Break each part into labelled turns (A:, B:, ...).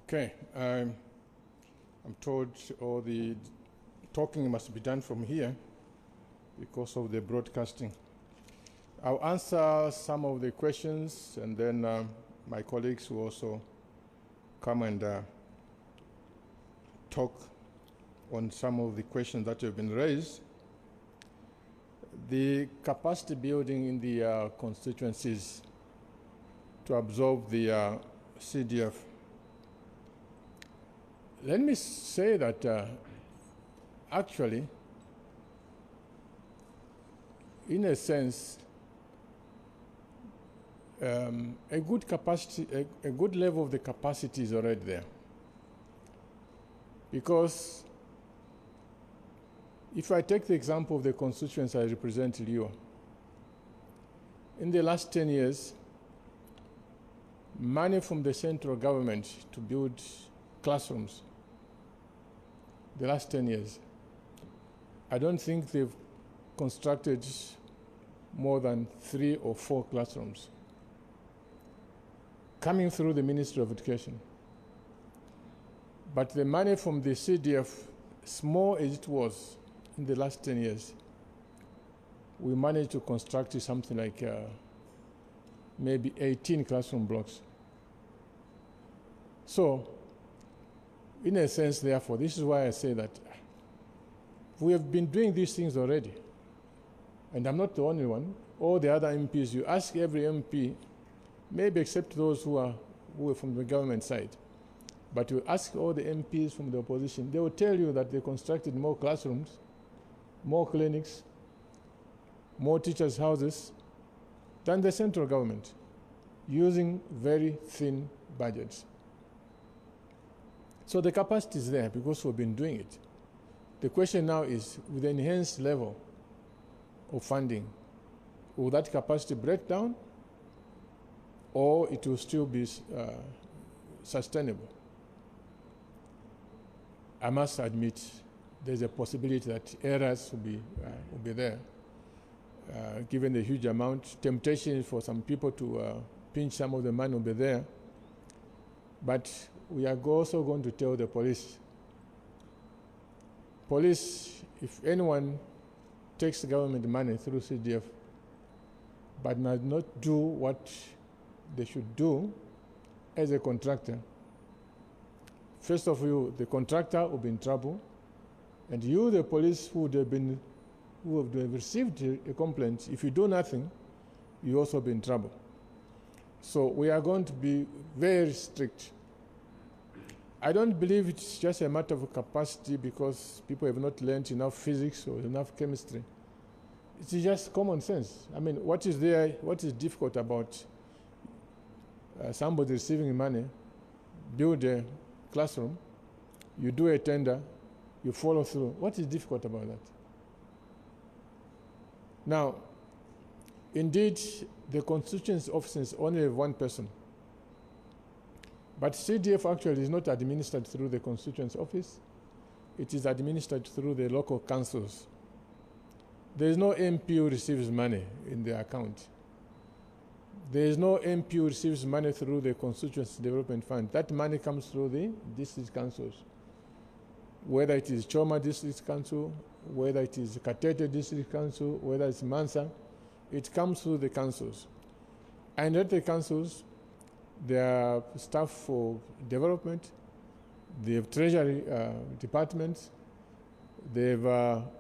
A: Okay, I'm told all the talking must be done from here because of the broadcasting. I'll answer some of the questions, and then my colleagues will also come and talk on some of the questions that have been raised. The capacity building in the constituencies to absorb the CDF. Let me say that actually, in a sense, a good capacity, a good level of the capacity is already there. Because if I take the example of the constituency I represent, Leo, in the last 10 years, money from the central government to build classrooms, the last 10 years, I don't think they've constructed more than 3 or 4 classrooms coming through the Ministry of Education. But the money from the CDF, small as it was in the last 10 years, we managed to construct something like maybe 18 classroom blocks. So, in a sense, therefore, this is why I say that we have been doing these things already. And I'm not the only one. All the other MPs, you ask every MP, maybe except those who are from the government side, but you ask all the MPs from the opposition, they will tell you that they constructed more classrooms, more clinics, more teachers' houses than the central government, using very thin budgets. So the capacity is there because we've been doing it. The question now is, with the enhanced level of funding, will that capacity break down, or it will still be sustainable? I must admit there's a possibility that errors will be there, given the huge amount. Temptation for some people to pinch some of the money will be there. But we are also going to tell the police, if anyone takes government money through CDF but does not do what they should do as a contractor, first of all, the contractor will be in trouble, and you, the police, who have received a complaint, if you do nothing, you also be in trouble. So we are going to be very strict. I don't believe it's just a matter of capacity because people have not learned enough physics or enough chemistry. It's just common sense. I mean, what is difficult about somebody receiving money, build a classroom, you do a tender, you follow through? What is difficult about that? Now, indeed, the constituency offices only have one person. But CDF actually is not administered through the constituency office. It is administered through the local councils. There is no MP who receives money in their account. There is no MP who receives money through the Constituency Development Fund. That money comes through the district councils. Whether it is Choma District Council, whether it is Katete District Council, whether it's Mansa, it comes through the councils. And at the councils, there are staff for development, they have treasury departments, they have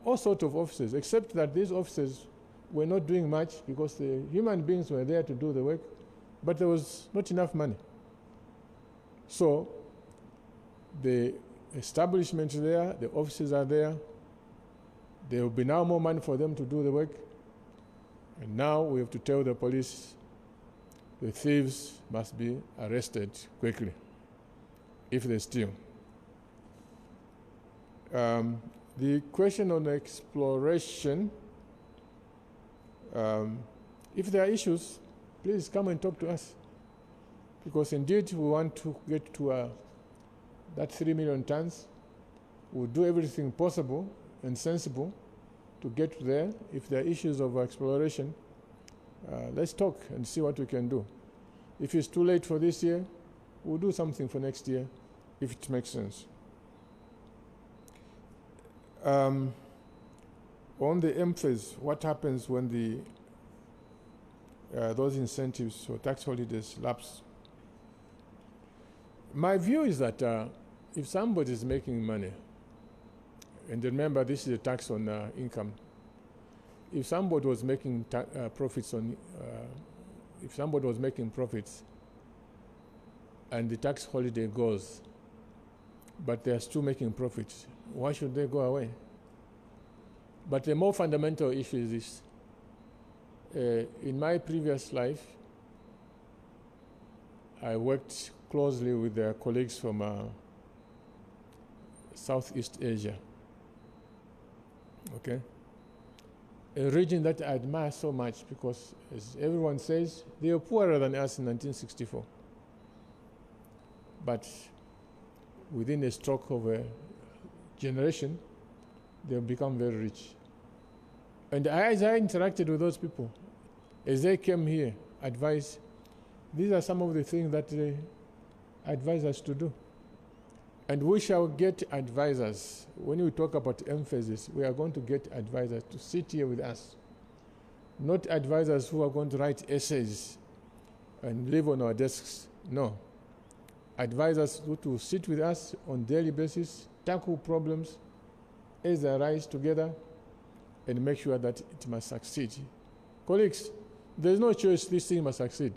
A: all sorts of offices, except that these offices were not doing much because the human beings were there to do the work, but there was not enough money. So the establishment is there, the offices are there, there will be now more money for them to do the work, and now we have to tell the police the thieves must be arrested quickly if they steal. The question on exploration, if there are issues, please come and talk to us. Because indeed we want to get to that 3 million tons. We'll do everything possible and sensible to get there. If there are issues of exploration, let's talk and see what we can do. If it's too late for this year, we'll do something for next year. if it makes sense. On the emphasis, what happens when those incentives or tax holidays lapse? My view is that if somebody is making money, and remember this is a tax on income, if somebody was making profits and the tax holiday goes, but they are still making profits, why should they go away? But the more fundamental issue is this. In my previous life, I worked closely with their colleagues from Southeast Asia. Okay? A region that I admire so much because, as everyone says, they were poorer than us in 1964. But within a stroke of a generation, they've become very rich. And as I interacted with those people, as they came here, advised, these are some of the things that they advise us to do. And we shall get advisors. When we talk about emphasis, we are going to get advisors to sit here with us. Not advisors who are going to write essays and live on our desks. No. Advisors who to sit with us on a daily basis, tackle problems as they arise together, and make sure that it must succeed. Colleagues, there's no choice, this thing must succeed.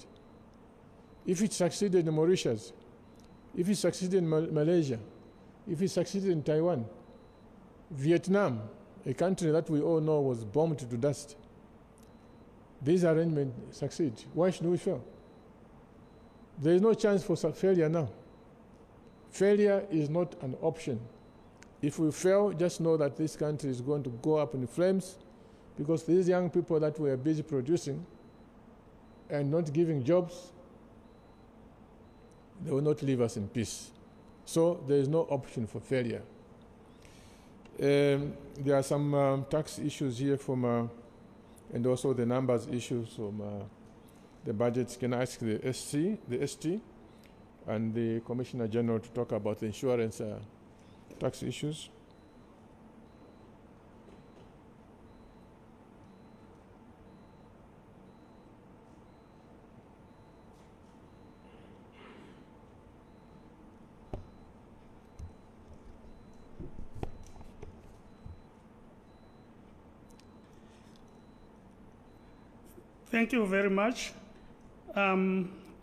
A: If it succeeded in Mauritius, if it succeeded in Malaysia, if it succeeded in Taiwan, Vietnam, a country that we all know was bombed to dust, these arrangements succeed. Why should we fail? There is no chance for failure now. Failure is not an option. If we fail, just know that this country is going to go up in flames because these young people that we are busy producing and not giving jobs, they will not leave us in peace. So there is no option for failure. There are some tax issues here from, and also the numbers issues from the budgets. Can I ask the ST, and the Commissioner General to talk about the insurance tax issues?
B: Thank you very much.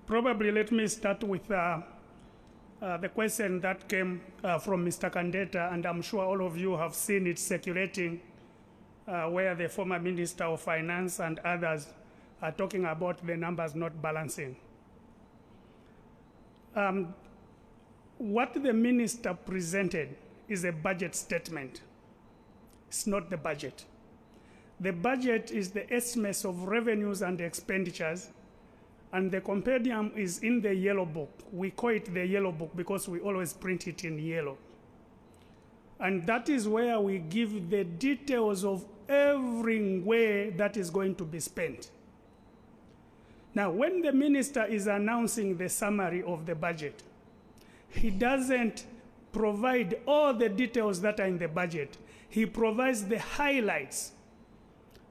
B: Probably let me start with the question that came from Mr. Kandeta, and I'm sure all of you have seen it circulating where the former Minister of Finance and others are talking about the numbers not balancing. What the minister presented is a budget statement. It's not the budget. The budget is the estimates of revenues and expenditures, and the compendium is in the yellow book. We call it the yellow book because we always print it in yellow. And that is where we give the details of every way that is going to be spent. Now, when the minister is announcing the summary of the budget, he doesn't provide all the details that are in the budget. He provides the highlights,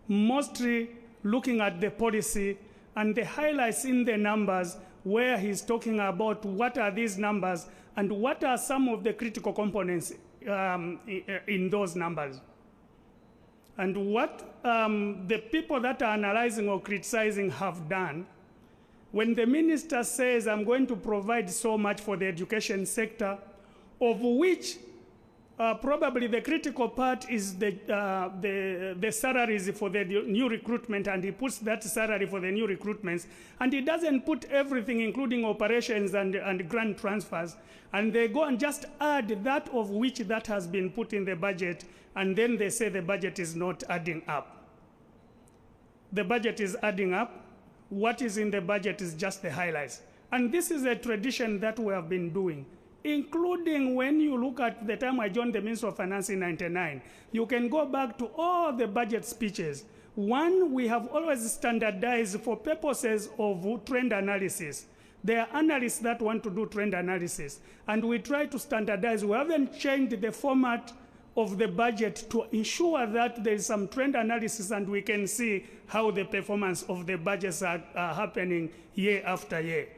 B: mostly looking at the policy and the highlights in the numbers where he's talking about what are these numbers and what are some of the critical components in those numbers. And what the people that are analyzing or criticizing have done, when the minister says, I'm going to provide so much for the education sector, of which probably the critical part is the salaries for the new recruitment, and he puts that salary for the new recruitments, and he doesn't put everything, including operations and grant transfers, and they go and just add that of which that has been put in the budget, and then they say the budget is not adding up. The budget is adding up. What is in the budget is just the highlights. And this is a tradition that we have been doing, including when you look at the time I joined the Ministry of Finance in 1999. You can go back to all the budget speeches. One, we have always standardized for purposes of trend analysis. There are analysts that want to do trend analysis, and we try to standardize. We haven't changed the format of the budget to ensure that there is some trend analysis and we can see how the performance of the budgets are happening year after year.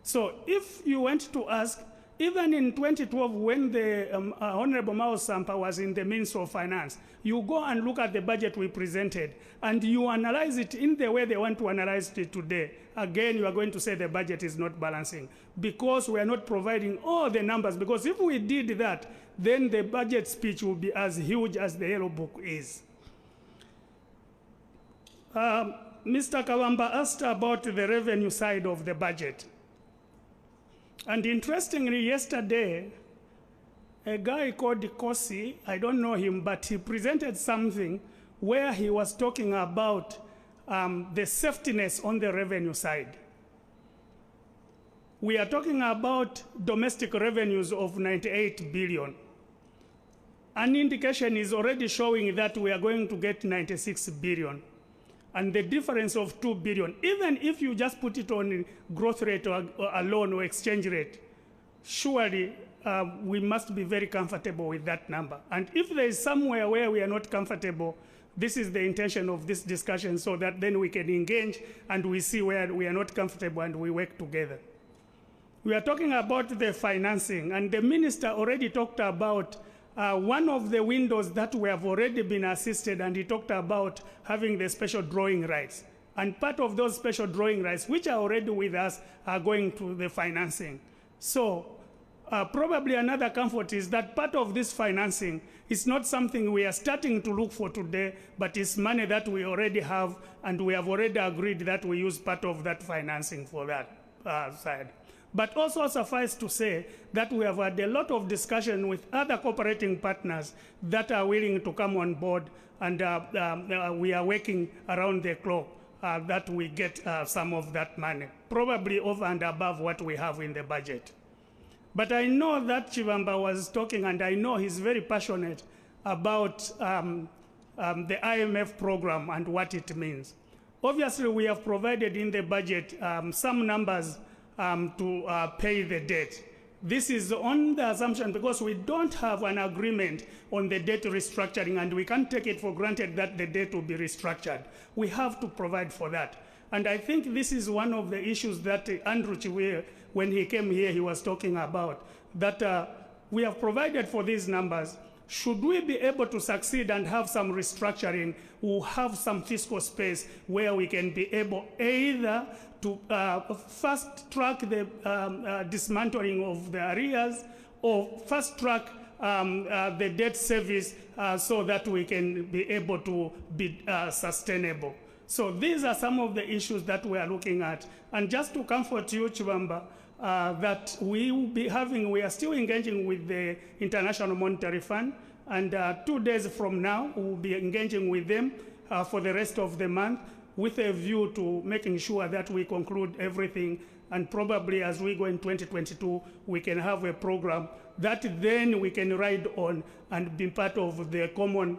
B: So if you went to ask, even in 2012, when the Honorable Mao Sampa was in the Ministry of Finance, you go and look at the budget we presented, and you analyze it in the way they want to analyze it today. Again, you are going to say the budget is not balancing because we are not providing all the numbers. Because if we did that, then the budget speech will be as huge as the Yellow Book is. Mr. Kawamba asked about the revenue side of the budget. And interestingly, yesterday, a guy called Kosi, I don't know him, but he presented something where he was talking about the safetiness on the revenue side. We are talking about domestic revenues of 98 billion. An indication is already showing that we are going to get 96 billion. And the difference of 2 billion, even if you just put it on growth rate or alone or exchange rate, surely we must be very comfortable with that number. And if there is somewhere where we are not comfortable, this is the intention of this discussion, so that then we can engage and we see where we are not comfortable and we work together. We are talking about the financing, and the minister already talked about one of the windows that we have already been assisted, and he talked about having the special drawing rights. And part of those special drawing rights, which are already with us, are going to the financing. So probably another comfort is that part of this financing is not something we are starting to look for today, but it's money that we already have, and we have already agreed that we use part of that financing for that side. But also suffice to say that we have had a lot of discussion with other cooperating partners that are willing to come on board, and we are working around the clock that we get some of that money, probably over and above what we have in the budget. But I know that Chivamba was talking, and I know he's very passionate about the IMF program and what it means. Obviously, we have provided in the budget some numbers to pay the debt. This is on the assumption, because we don't have an agreement on the debt restructuring, and we can't take it for granted that the debt will be restructured. We have to provide for that. And I think this is one of the issues that Andrew Chiwe, when he came here, he was talking about, that we have provided for these numbers. Should we be able to succeed and have some restructuring, we'll have some fiscal space where we can be able either to fast track the dismantling of the arrears, or fast track the debt service so that we can be able to be sustainable. So these are some of the issues that we are looking at. And just to comfort you, Chibamba, that we will be having, we are still engaging with the International Monetary Fund, and 2 days from now, we will be engaging with them for the rest of the month, with a view to making sure that we conclude everything, and probably as we go in 2022, we can have a program that then we can ride on and be part of the common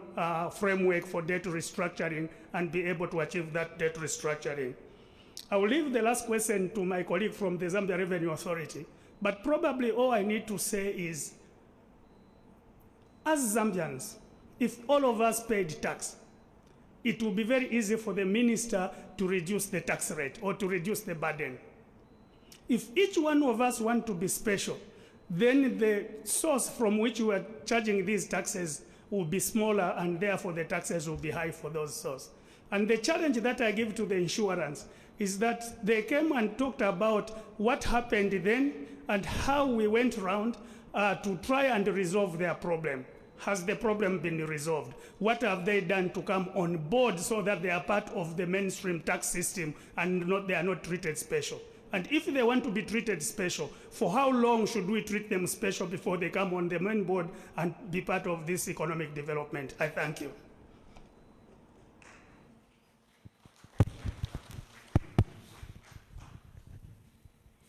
B: framework for debt restructuring and be able to achieve that debt restructuring. I will leave the last question to my colleague from the Zambia Revenue Authority, but probably all I need to say is, as Zambians, if all of us paid tax, it will be very easy for the minister to reduce the tax rate or to reduce the burden. If each one of us want to be special, then the source from which we are charging these taxes will be smaller, and therefore the taxes will be high for those sources. And the challenge that I give to the insurance is that they came and talked about what happened then and how we went around to try and resolve their problem. Has the problem been resolved? What have they done to come on board so that they are part of the mainstream tax system and they are not treated special? And if they want to be treated special, for how long should we treat them special before they come on the main board and be part of this economic development? I thank you.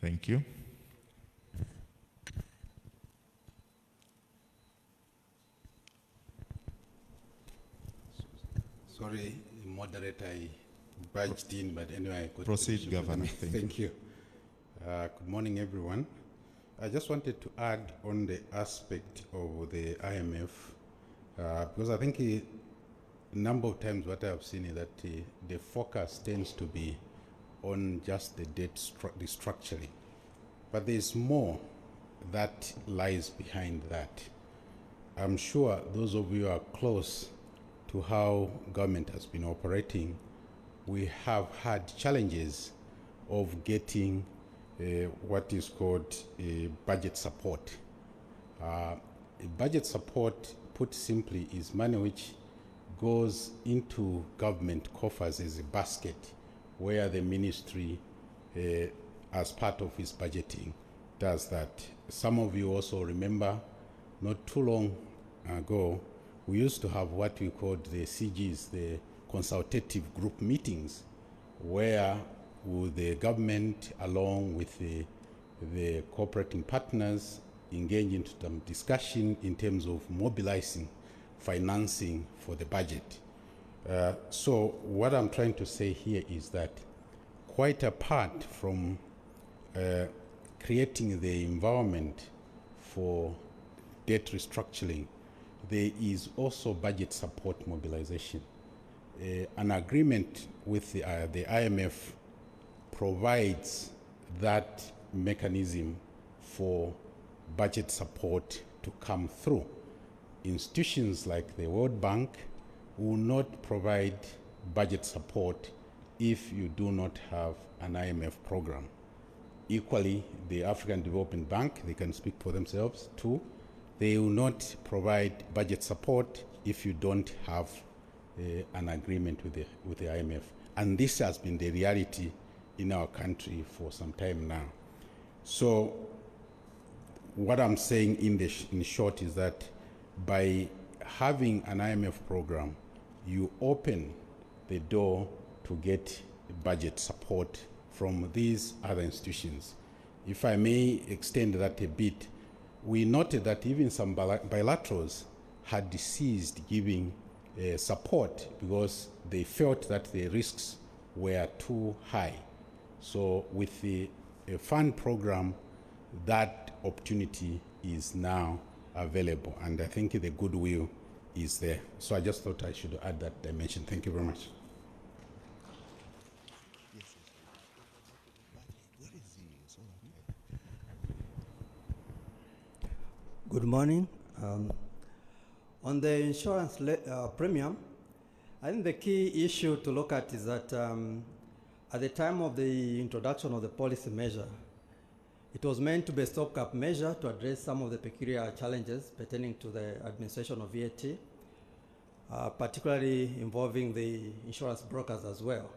C: Thank you.
D: Sorry, moderator, I barged in, but anyway, I got
C: Proceed, Governor.
D: Thank you. Good morning, everyone. I just wanted to add on the aspect of the IMF, because I think a number of times what I've seen is that the focus tends to be on just the debt restructuring. But there's more that lies behind that. I'm sure those of you who are close to how government has been operating, we have had challenges of getting what is called budget support. Budget support, put simply, is money which goes into government coffers as a basket where the ministry, as part of its budgeting, does that. Some of you also remember, not too long ago, we used to have what we called the CGs, the consultative group meetings, where the government, along with the cooperating partners, engage into some discussion in terms of mobilizing financing for the budget. So what I'm trying to say here is that quite apart from creating the environment for debt restructuring, there is also budget support mobilization. An agreement with the IMF provides that mechanism for budget support to come through. Institutions like the World Bank will not provide budget support if you do not have an IMF program. Equally, the African Development Bank, they can speak for themselves too, they will not provide budget support if you don't have an agreement with the IMF. And this has been the reality in our country for some time now. So what I'm saying in short is that by having an IMF program, you open the door to get budget support from these other institutions. If I may extend that a bit, we noted that even some bilaterals had ceased giving support because they felt that the risks were too high. So with the fund program, that opportunity is now available, and I think the goodwill is there. So I just thought I should add that dimension. Thank you very much.
E: Good morning. On the insurance premium, I think the key issue to look at is that at the time of the introduction of the policy measure, it was meant to be a stopgap measure to address some of the peculiar challenges pertaining to the administration of VAT, particularly involving the insurance brokers as well.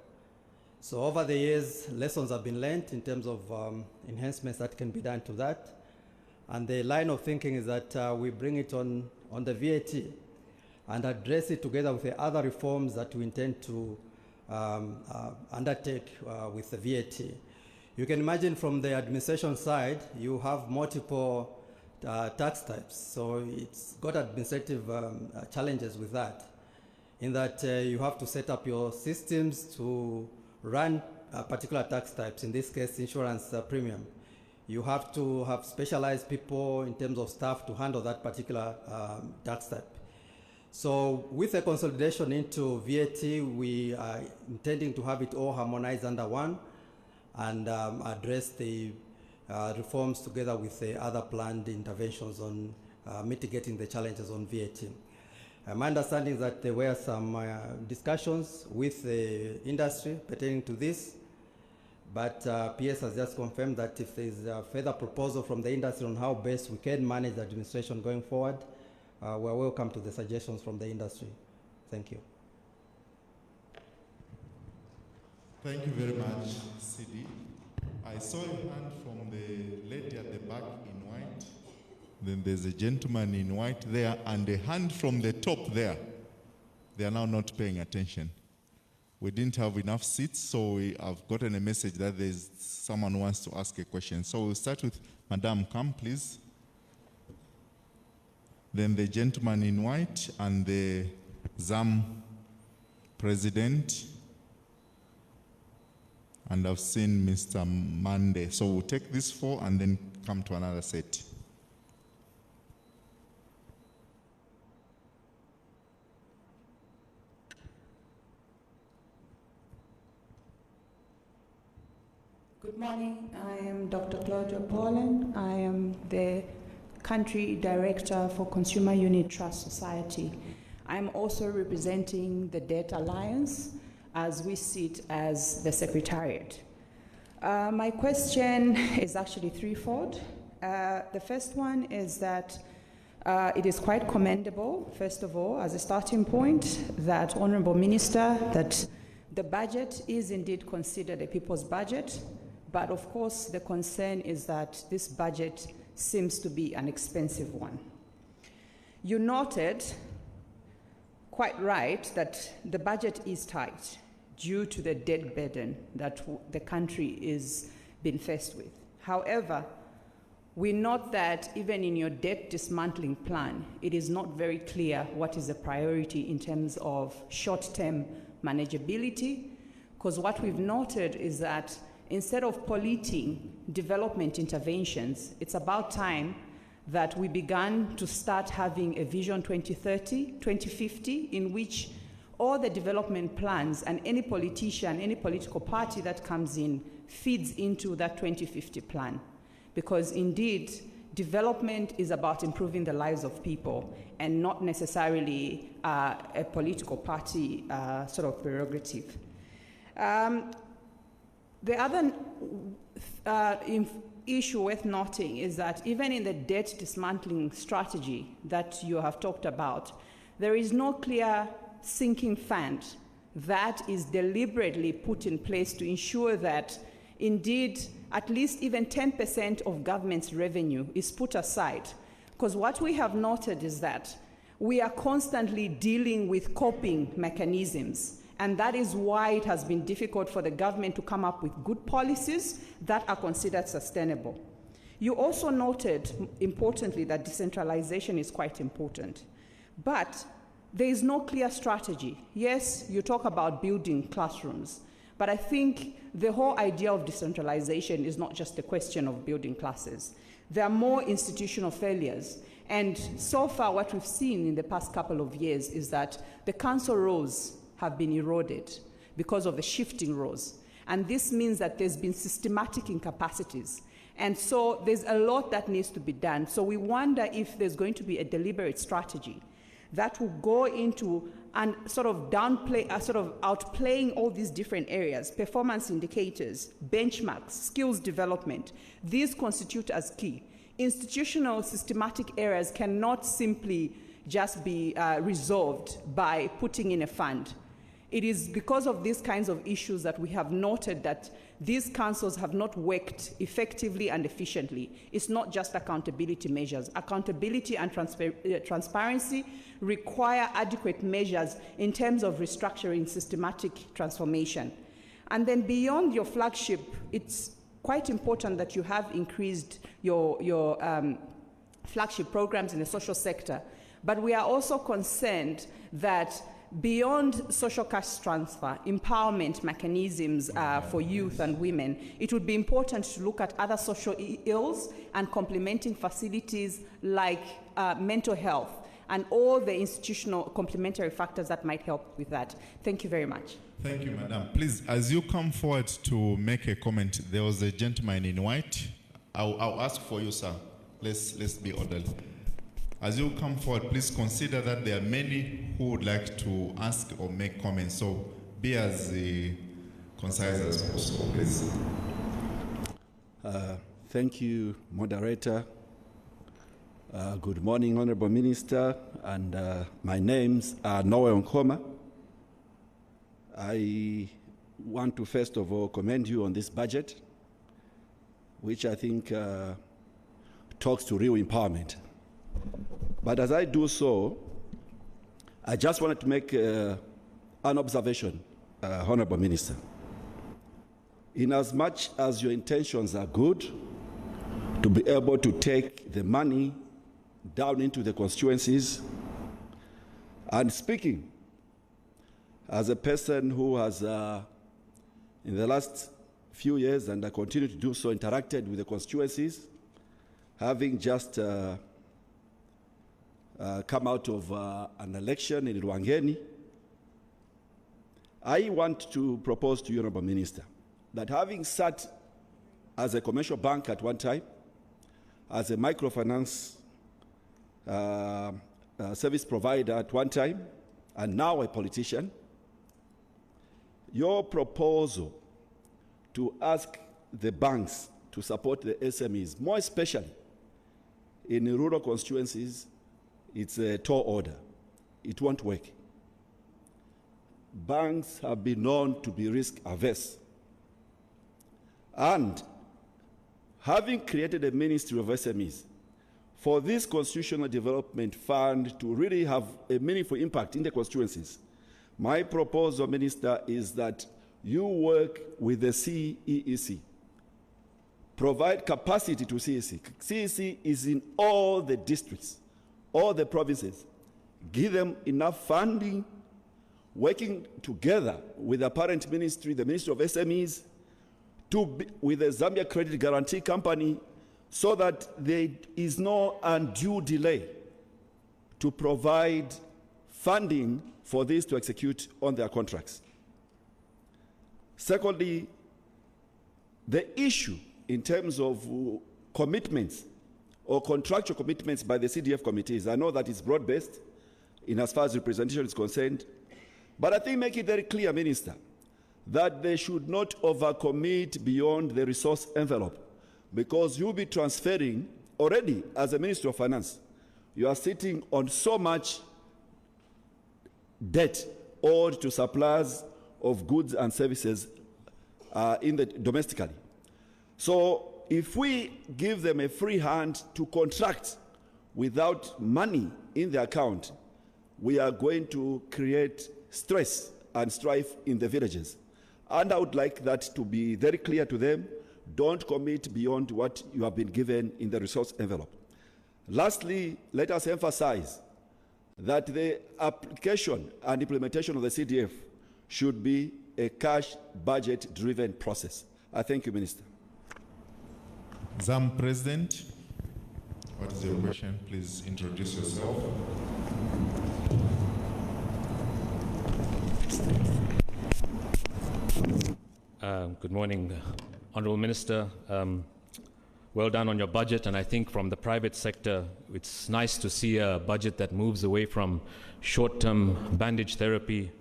E: So over the years, lessons have been learned in terms of enhancements that can be done to that. And the line of thinking is that we bring it on the VAT and address it together with the other reforms that we intend to undertake with the VAT. You can imagine from the administration side, you have multiple tax types. So it's got administrative challenges with that, in that you have to set up your systems to run particular tax types, in this case, insurance premium. You have to have specialized people in terms of staff to handle that particular tax type. So with the consolidation into VAT, we are intending to have it all harmonized under one and address the reforms together with the other planned interventions on mitigating the challenges on VAT. My understanding is that there were some discussions with the industry pertaining to this, but PS has just confirmed that if there is a further proposal from the industry on how best we can manage the administration going forward, we're welcome to the suggestions from the industry. Thank you.
C: Thank you very much, CD. I saw a hand from the lady at the back in white. Then there's a gentleman in white there, and a hand from the top there. They are now not paying attention. We didn't have enough seats, so I've gotten a message that there's someone who wants to ask a question. So we'll start with Madam, come please. Then the gentleman in white and the ZAM president. and I've seen Mr. Mande. So we'll take these 4 and then come to another set.
F: Good morning. I am Dr. Claudia Paulen. I am the Country Director for Consumer Unit Trust Society. I am also representing the Debt Alliance as we sit as the Secretariat. My question is actually threefold. The first one is that it is quite commendable, first of all, as a starting point, that Honorable Minister, that the budget is indeed considered a people's budget. But of course, the concern is that this budget seems to be an expensive one. You noted, quite right, that the budget is tight due to the debt burden that the country is being faced with. However, we note that even in your debt dismantling plan, it is not very clear what is the priority in terms of short-term manageability, because what we've noted is that instead of polluting development interventions, it's about time that we began to start having a Vision 2030, 2050, in which all the development plans and any politician, any political party that comes in feeds into that 2050 plan. Because indeed, development is about improving the lives of people and not necessarily a political party sort of prerogative. The other issue worth noting is that even in the debt dismantling strategy that you have talked about, there is no clear sinking fund that is deliberately put in place to ensure that indeed at least even 10% of government's revenue is put aside. Because what we have noted is that we are constantly dealing with coping mechanisms. And that is why it has been difficult for the government to come up with good policies that are considered sustainable. You also noted, importantly, that decentralization is quite important. But there is no clear strategy. Yes, you talk about building classrooms, but I think the whole idea of decentralization is not just a question of building classes. There are more institutional failures. And so far, what we've seen in the past couple of years is that the council roles have been eroded because of the shifting roles. And this means that there's been systematic incapacities. And so there's a lot that needs to be done. So we wonder if there's going to be a deliberate strategy that will go into and sort of downplay, sort of outplaying all these different areas, performance indicators, benchmarks, skills development. These constitute as key. Institutional systematic areas cannot simply just be resolved by putting in a fund. It is because of these kinds of issues that we have noted that these councils have not worked effectively and efficiently. It's not just accountability measures. Accountability and transparency require adequate measures in terms of restructuring systematic transformation. And then beyond your flagship, it's quite important that you have increased your flagship programs in the social sector. But we are also concerned that beyond social cash transfer, empowerment mechanisms for youth and women, it would be important to look at other social ills and complementing facilities like mental health and all the institutional complementary factors that might help with that. Thank you very much.
C: Thank you, Madam. Please, as you come forward to make a comment, there was a gentleman in white. I'll ask for you, sir. Let's be orderly. As you come forward, please consider that there are many who would like to ask or make comments. So be as concise as possible, please.
G: Thank you, moderator. Good morning, Honorable Minister. And my names are Noe Nkoma. I want to first of all commend you on this budget, which I think talks to real empowerment. But as I do so, I just wanted to make an observation, Honorable Minister. In as much as your intentions are good, to be able to take the money down into the constituencies, and speaking as a person who has, in the last few years, and I continue to do so, interacted with the constituencies, having just come out of an election in Rwangeni. I want to propose to you, Honorable Minister, that having sat as a commercial bank at one time, as a microfinance service provider at one time, and now a politician, your proposal to ask the banks to support the SMEs, more especially in rural constituencies, it's a tall order. It won't work. Banks have been known to be risk averse. And having created a Ministry of SMEs, for this Constitutional Development Fund to really have a meaningful impact in the constituencies, my proposal, Minister, is that you work with the CEEC. Provide capacity to CEC. CEC is in all the districts, all the provinces. Give them enough funding, working together with the parent ministry, the Ministry of SMEs, with the Zambia Credit Guarantee Company, so that there is no undue delay to provide funding for this to execute on their contracts. Secondly, the issue in terms of commitments or contractual commitments by the CDF committees, I know that it's broad-based in as far as representation is concerned, but I think make it very clear, Minister, that they should not overcommit beyond the resource envelope, because you'll be transferring already as a Minister of Finance. You are sitting on so much debt owed to suppliers of goods and services domestically. So if we give them a free hand to contract without money in the account, we are going to create stress and strife in the villages. And I would like that to be very clear to them. Don't commit beyond what you have been given in the resource envelope. Lastly, let us emphasize that the application and implementation of the CDF should be a cash budget-driven process. I thank you, Minister.
C: ZAM President, what is your question? Please introduce yourself.
H: Good morning, Honourable Minister. Well done on your budget, and I think from the private sector, it's nice to see a budget that moves away from short-term bandage therapy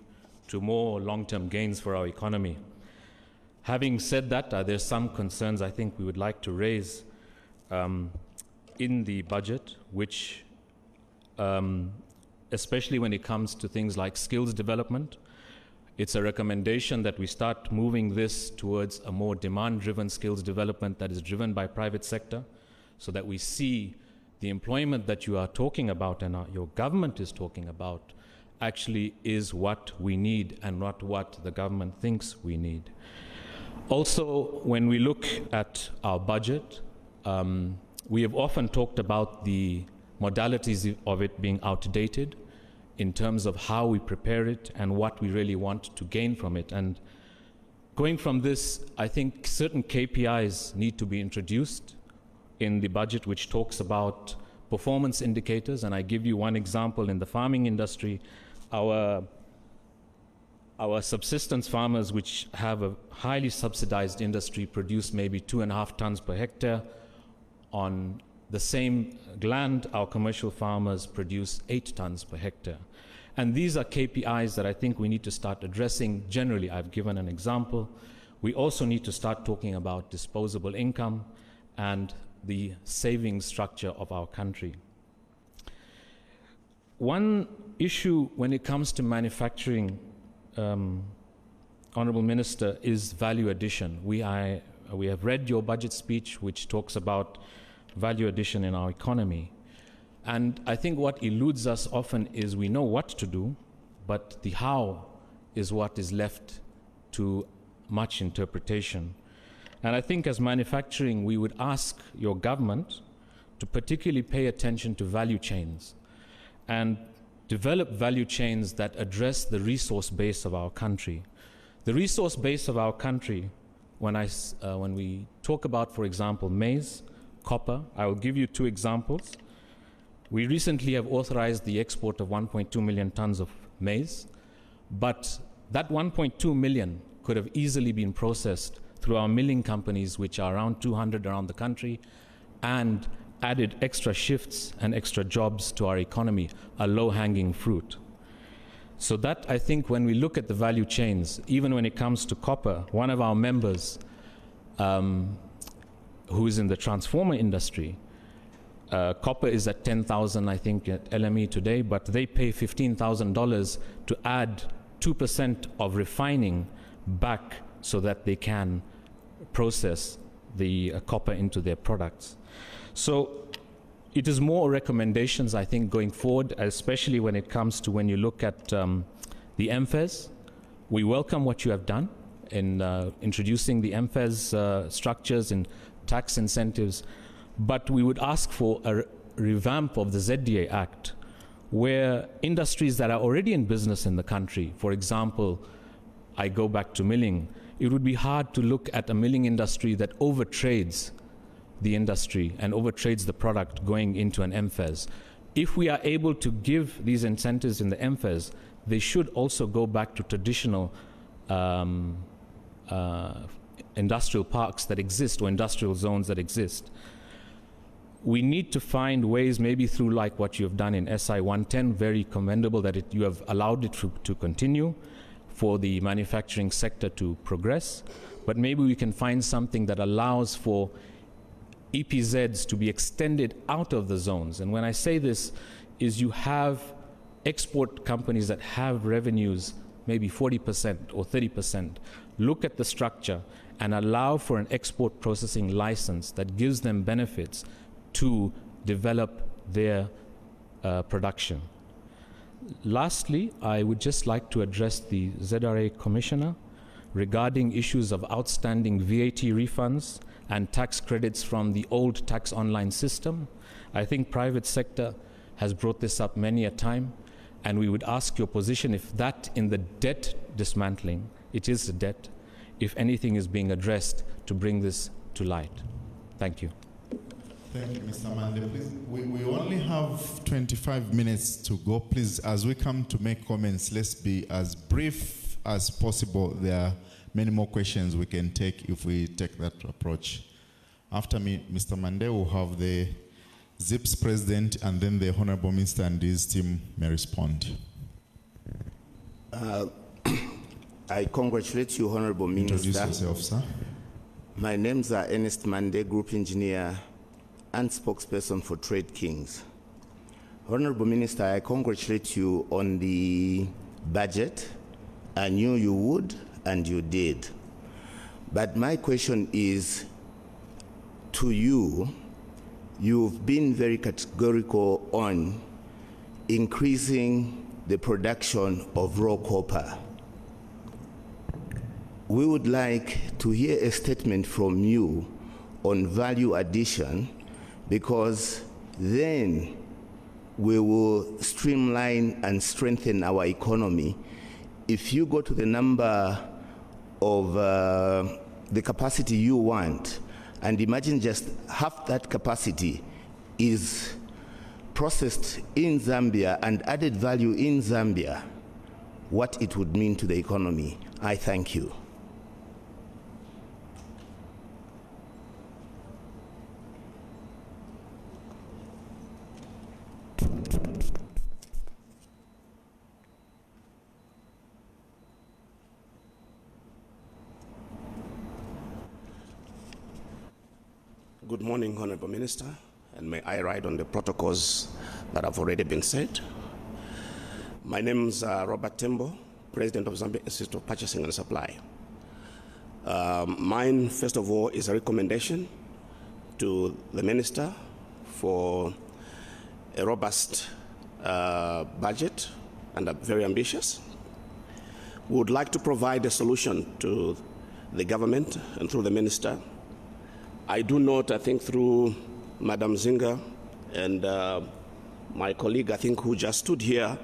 H: to more long-term gains for our economy. Having said that, there's some concerns I think we would like to raise in the budget, which, especially when it comes to things like skills development, it's a recommendation that we start moving this towards a more demand-driven skills development that is driven by private sector, so that we see the employment that you are talking about and your government is talking about actually is what we need and not what the government thinks we need. Also, when we look at our budget, we have often talked about the modalities of it being outdated in terms of how we prepare it and what we really want to gain from it. And going from this, I think certain KPIs need to be introduced in the budget, which talks about performance indicators. And I give you one example. In the farming industry, our subsistence farmers, which have a highly subsidized industry, produce maybe 2.5 tons per hectare. On the same land, our commercial farmers produce 8 tons per hectare. And these are KPIs that I think we need to start addressing generally. I've given an example. We also need to start talking about disposable income and the savings structure of our country. One issue when it comes to manufacturing, Honourable Minister, is value addition. We have read your budget speech, which talks about value addition in our economy. And I think what eludes us often is we know what to do, but the how is what is left to much interpretation. And I think as manufacturing, we would ask your government to particularly pay attention to value chains and develop value chains that address the resource base of our country. The resource base of our country, when we talk about, for example, maize, copper, I will give you two examples. We recently have authorized the export of 1.2 million tons of maize, but that 1.2 million could have easily been processed through our milling companies, which are around 200 around the country, and added extra shifts and extra jobs to our economy, a low-hanging fruit. So that, I think, when we look at the value chains, even when it comes to copper, one of our members who is in the transformer industry, copper is at 10,000, I think, at LME today, but they pay $15,000 to add 2% of refining back so that they can process the copper into their products. So it is more recommendations, I think, going forward, especially when it comes to when you look at the MFES. We welcome what you have done in introducing the MFES structures and tax incentives, but we would ask for a revamp of the ZDA Act, where industries that are already in business in the country, for example, I go back to milling, it would be hard to look at a milling industry that overtrades the industry and overtrades the product going into an MFES. If we are able to give these incentives in the MFES, they should also go back to traditional industrial parks that exist or industrial zones that exist. We need to find ways, maybe through like what you have done in SI 110, very commendable that you have allowed it to continue for the manufacturing sector to progress, but maybe we can find something that allows for EPZs to be extended out of the zones. And when I say this, is you have export companies that have revenues maybe 40% or 30%. Look at the structure and allow for an export processing license that gives them benefits to develop their production. Lastly, I would just like to address the ZRA Commissioner regarding issues of outstanding VAT refunds and tax credits from the old tax online system. I think private sector has brought this up many a time, and we would ask your position if that in the debt dismantling, it is a debt, if anything is being addressed to bring this to light. Thank you.
C: Thank you, Mr. Mande. Please, we only have 25 minutes to go. Please, as we come to make comments, let's be as brief as possible. There are many more questions we can take if we take that approach. After me, Mr. Mande will have the ZIP's president, and then the Honorable Minister and his team may respond.
I: I congratulate you, Honorable Minister.
C: Introduce yourself, sir.
I: My names are Ernest Mande, Group Engineer and spokesperson for Trade Kings. Honorable Minister, I congratulate you on the budget. I knew you would, and you did. But my question is to you. You've been very categorical on increasing the production of raw copper. We would like to hear a statement from you on value addition, because then we will streamline and strengthen our economy. If you go to the number of the capacity you want, and imagine just half that capacity is processed in Zambia and added value in Zambia, what it would mean to the economy. I thank you.
J: Good morning, Honorable Minister, and may I ride on the protocols that have already been said. My name is Robert Tembo, President of Zambia Institute of Purchasing and Supply. Mine, first of all, is a recommendation to the Minister for a robust budget and very ambitious. We would like to provide a solution to the government and through the Minister. I do note, I think through Madam Zinga and my colleague, I think, who just stood here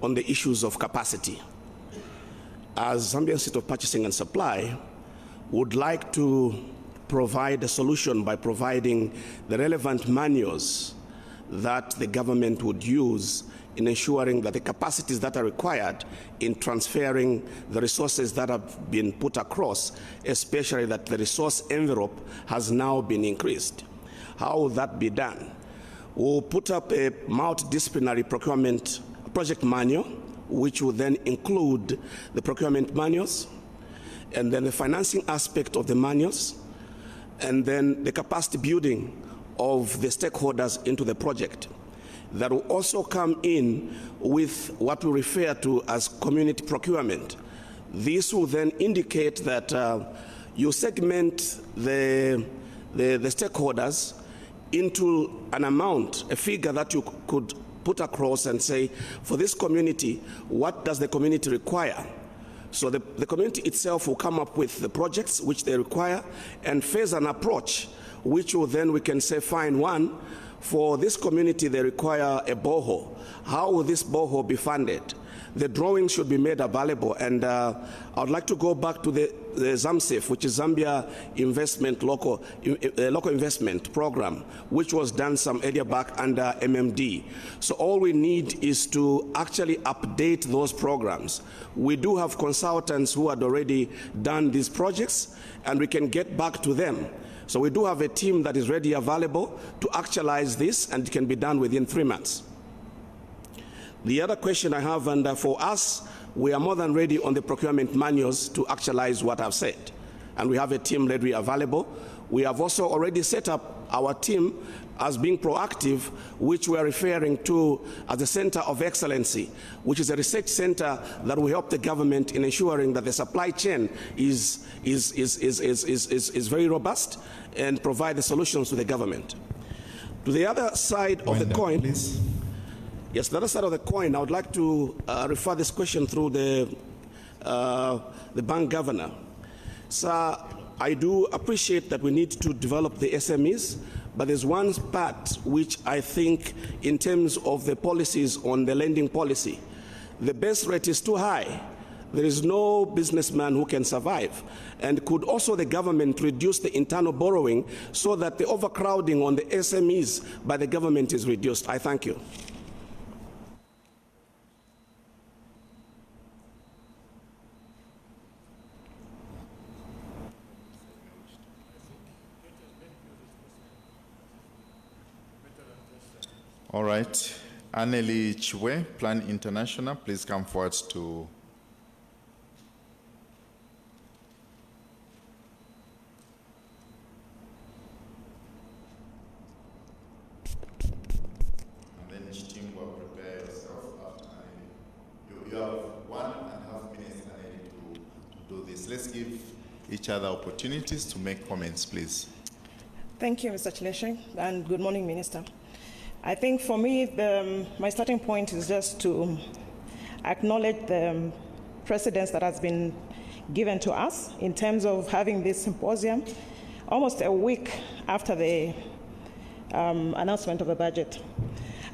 J: on the issues of capacity. As Zambia Institute of Purchasing and Supply, would like to provide a solution by providing the relevant manuals that the government would use in ensuring that the capacities that are required in transferring the resources that have been put across, especially that the resource envelope has now been increased. How will that be done? We'll put up a multidisciplinary procurement project manual, which will then include the procurement manuals, and then the financing aspect of the manuals, and then the capacity building of the stakeholders into the project. That will also come in with what we refer to as community procurement. This will then indicate that you segment the stakeholders into an amount, a figure that you could put across and say, for this community, what does the community require? So the community itself will come up with the projects which they require and phase an approach, which will then we can say, fine, one, for this community they require a borehole. How will this borehole be funded? The drawings should be made available, and I would like to go back to the ZAMSIF, which is Zambia Investment Local Investment Program, which was done some area back under MMD. So all we need is to actually update those programs. We do have consultants who had already done these projects, and we can get back to them. So we do have a team that is ready, available to actualize this, and it can be done within 3 months. The other question I have, and for us, we are more than ready on the procurement manuals to actualize what I've said. And we have a team ready, available. We have also already set up our team as being proactive, which we are referring to as the Center of Excellency, which is a research center that will help the government in ensuring that the supply chain is very robust and provide the solutions to the government. To the other side of the coin,
C: please.
J: Yes, the other side of the coin, I would like to refer this question through the bank governor. Sir, I do appreciate that we need to develop the SMEs, but there's one part which I think in terms of the policies on the lending policy, the base rate is too high. There is no businessman who can survive. And could also the government reduce the internal borrowing so that the overcrowding on the SMEs by the government is reduced? I thank you.
C: All right. Anneli Chwe, Plan International, please come forward to. And then Chitingwa, prepare yourself after Anneli. You have 1.5 minutes, Anneli, to do this. Let's give each other opportunities to make comments, please.
K: Thank you, Mr. Chileshe, and good morning, Minister. I think for me, my starting point is just to acknowledge the precedence that has been given to us in terms of having this symposium almost a week after the announcement of the budget.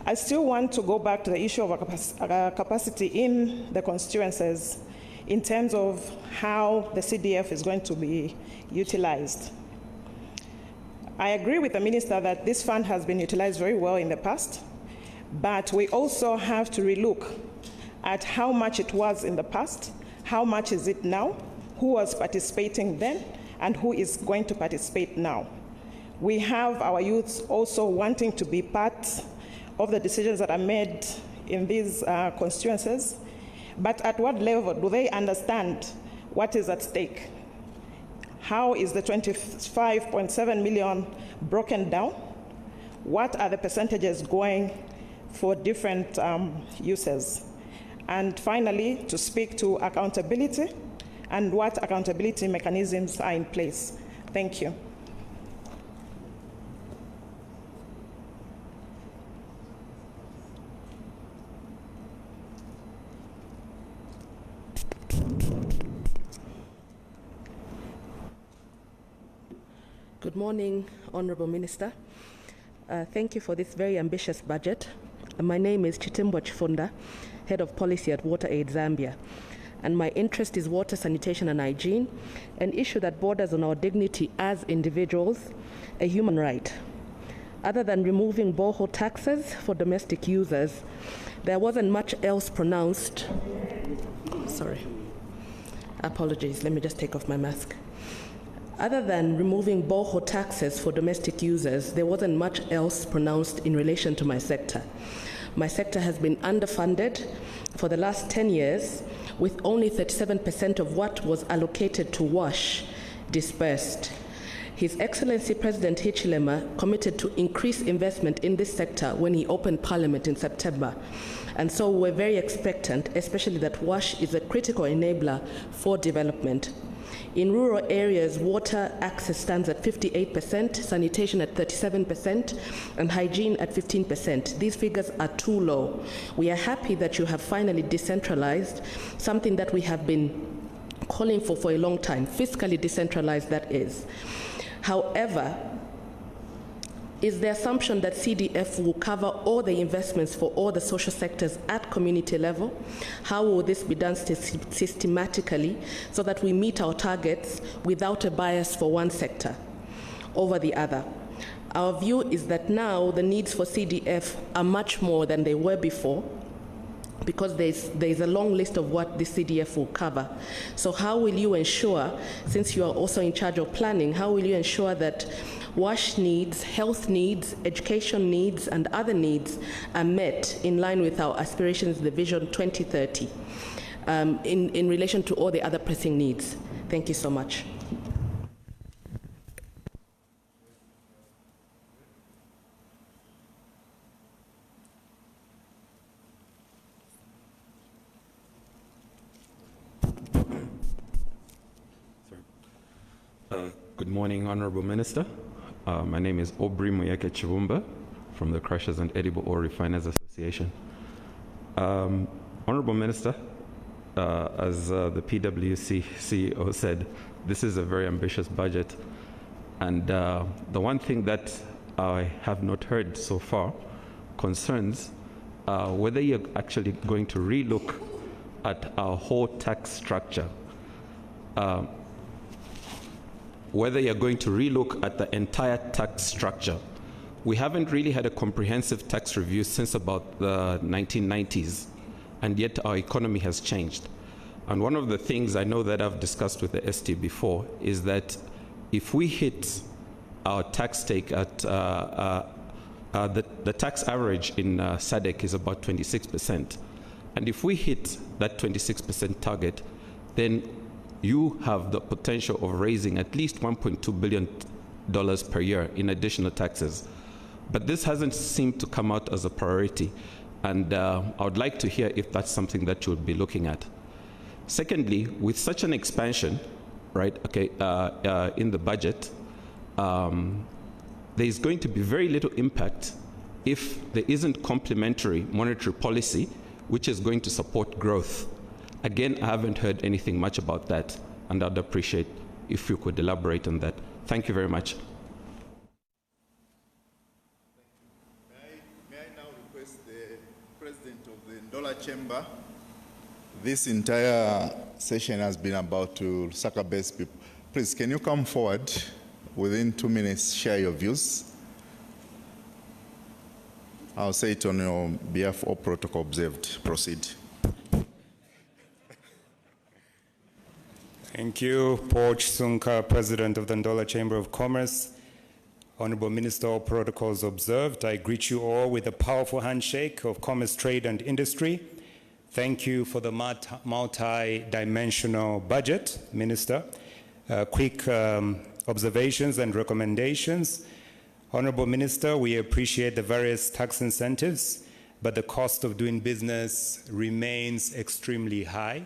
K: I still want to go back to the issue of capacity in the constituencies in terms of how the CDF is going to be utilized. I agree with the Minister that this fund has been utilized very well in the past, but we also have to relook at how much it was in the past, how much is it now, who was participating then, and who is going to participate now. We have our youths also wanting to be part of the decisions that are made in these constituencies, but at what level do they understand what is at stake? How is the 25.7 million broken down? What are the percentages going for different uses? And finally, to speak to accountability and what accountability mechanisms are in place. Thank you.
L: Good morning, Honorable Minister. Thank you for this very ambitious budget. My name is Chitimbwa Chifunda, Head of Policy at WaterAid Zambia. and my interest is water, sanitation, and hygiene, an issue that borders on our dignity as individuals, a human right. Other than removing borehole taxes for domestic users, there wasn't much else pronounced. Sorry. Apologies, let me just take off my mask. Other than removing borehole taxes for domestic users, there wasn't much else pronounced in relation to my sector. My sector has been underfunded for the last 10 years, with only 37% of what was allocated to WASH dispersed. His Excellency President Hichilema committed to increase investment in this sector when he opened Parliament in September. And so we're very expectant, especially that WASH is a critical enabler for development. In rural areas, water access stands at 58%, sanitation at 37%, and hygiene at 15%. These figures are too low. We are happy that you have finally decentralized, something that we have been calling for a long time, fiscally decentralized, that is. However, is the assumption that CDF will cover all the investments for all the social sectors at community level? How will this be done systematically so that we meet our targets without a bias for one sector over the other? Our view is that now the needs for CDF are much more than they were before, because there's a long list of what the CDF will cover. So how will you ensure, since you are also in charge of planning, how will you ensure that WASH needs, health needs, education needs, and other needs are met in line with our aspirations, the Vision 2030, in relation to all the other pressing needs? Thank you so much.
M: Good morning, Honorable Minister. My name is Aubrey Muyeke Chivumba from the Crushers and Edible Ore Refiners Association. Honorable Minister, as the PwC CEO said, this is a very ambitious budget. And the one thing that I have not heard so far concerns whether you're actually going to relook at our whole tax structure. Whether you're going to relook at the entire tax structure. We haven't really had a comprehensive tax review since about the 1990s, and yet our economy has changed. And one of the things I know that I've discussed with the ST before is that if we hit our tax take at, the tax average in SADC is about 26%. And if we hit that 26% target, then you have the potential of raising at least $1.2 billion per year in additional taxes. But this hasn't seemed to come out as a priority. And I would like to hear if that's something that you would be looking at. Secondly, with such an expansion, right, in the budget, there's going to be very little impact if there isn't complementary monetary policy, which is going to support growth. Again, I haven't heard anything much about that, and I'd appreciate if you could elaborate on that. Thank you very much.
C: May I now request the President of the Ndola Chamber? This entire session has been about to sucker-base people. Please, can you come forward within 2 minutes, share your views? I'll say it on your behalf, all protocol observed. Proceed.
N: Thank you, Paul Chisunka, President of the Ndola Chamber of Commerce. Honorable Minister, all protocols observed. I greet you all with a powerful handshake of commerce, trade, and industry. Thank you for the multi-dimensional budget, Minister. Quick observations and recommendations. Honorable Minister, we appreciate the various tax incentives, but the cost of doing business remains extremely high.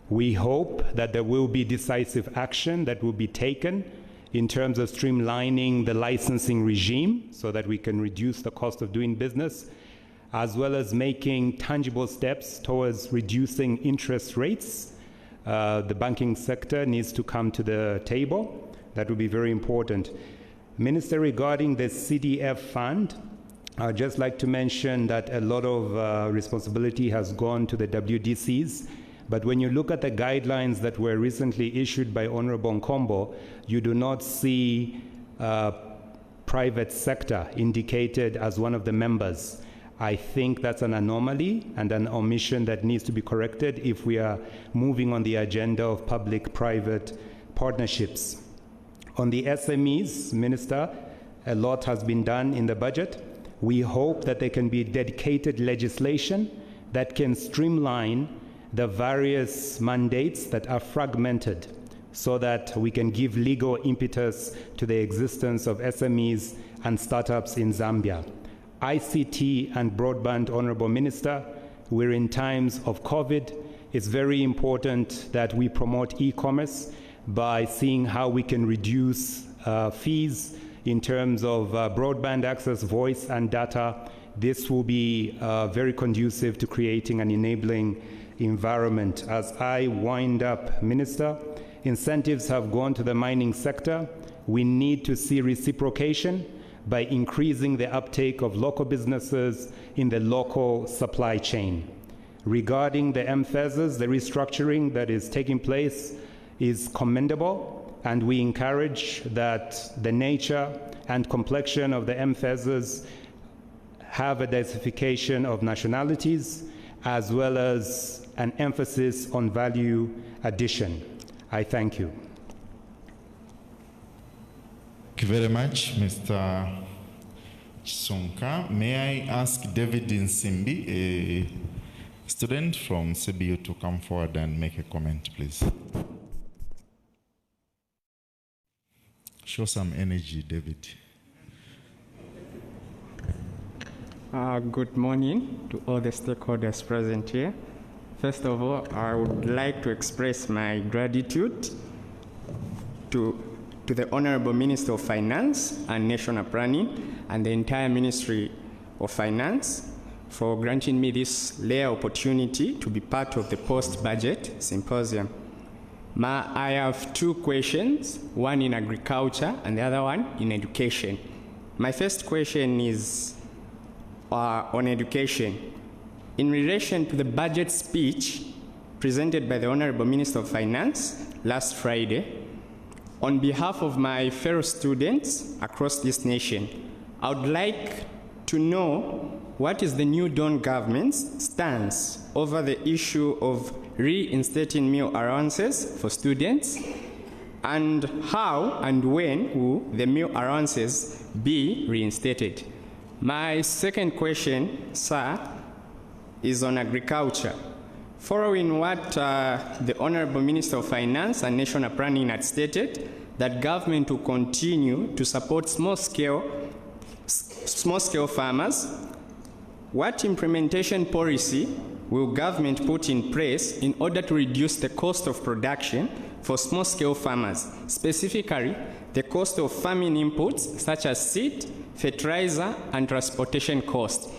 N: We hope that there will be decisive action that will be taken in terms of streamlining the licensing regime so that we can reduce the cost of doing business, as well as making tangible steps towards reducing interest rates. The banking sector needs to come to the table. That will be very important. Minister, regarding the CDF fund, I'd just like to mention that a lot of responsibility has gone to the WDCs, But when you look at the guidelines that were recently issued by Honorable Nkombo, you do not see private sector indicated as one of the members. I think that's an anomaly and an omission that needs to be corrected if we are moving on the agenda of public-private partnerships. On the SMEs, Minister, a lot has been done in the budget. We hope that there can be dedicated legislation that can streamline the various mandates that are fragmented so that we can give legal impetus to the existence of SMEs and startups in Zambia. ICT and broadband, Honorable Minister, we're in times of COVID. It's very important that we promote e-commerce by seeing how we can reduce fees in terms of broadband access, voice, and data. This will be very conducive to creating an enabling environment. As I wind up, Minister, incentives have gone to the mining sector. We need to see reciprocation by increasing the uptake of local businesses in the local supply chain. Regarding the M-FESs, the restructuring that is taking place is commendable, and we encourage that the nature and complexion of the M-FESs have a diversification of nationalities as well as an emphasis on value addition. I thank you.
C: Thank you very much, Mr. Chisonka. May I ask David Nsimbi, a student from CBU, to come forward and make a comment, please? Show some energy, David.
O: Good morning to all the stakeholders present here. First of all, I would like to express my gratitude to the Honorable Minister of Finance and National Planning and the entire Ministry of Finance for granting me this rare opportunity to be part of the post-budget symposium. I have two questions, one in agriculture and the other one in education. My first question is on education. In relation to the budget speech presented by the Honorable Minister of Finance last Friday, on behalf of my fellow students across this nation, I would like to know what is the New Dawn government's stance over the issue of reinstating meal allowances for students, and how and when will the meal allowances be reinstated? My second question, sir, is on agriculture. Following what the Honorable Minister of Finance and National Planning had stated, that government will continue to support small-scale farmers, what implementation policy will government put in place in order to reduce the cost of production for small-scale farmers, specifically the cost of farming inputs such as seed, fertilizer, and transportation costs?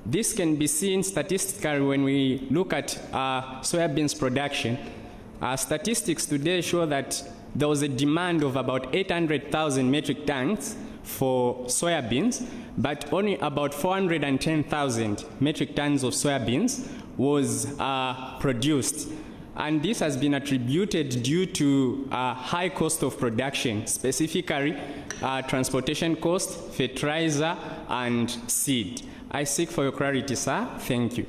O: This can be seen statistically when we look at soybeans production. Statistics today show that there was a demand of about 800,000 metric tons for soybeans, but only about 410,000 metric tons of soybeans was produced. And this has been attributed due to high cost of production, specifically transportation cost, fertilizer, and seed. I seek for your clarity, sir. Thank you.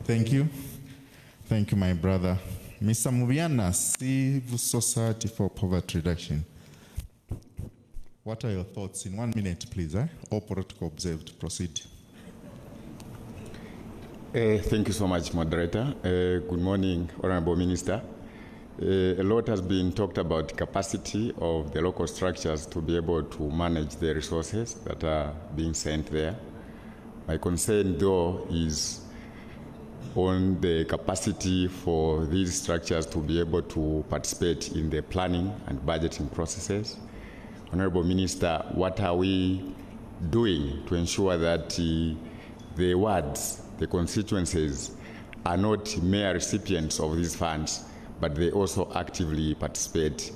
C: Thank you. Thank you, my brother. Mr. Mubiana, Civil Society for Poverty Reduction. What are your thoughts? In 1 minute, please. All protocol observed. Proceed.
P: Thank you so much, moderator. Good morning, Honorable Minister. A lot has been talked about capacity of the local structures to be able to manage the resources that are being sent there. My concern, though, is on the capacity for these structures to be able to participate in the planning and budgeting processes. Honorable Minister, what are we doing to ensure that the wards, the constituencies, are not mere recipients of these funds, but they also actively participate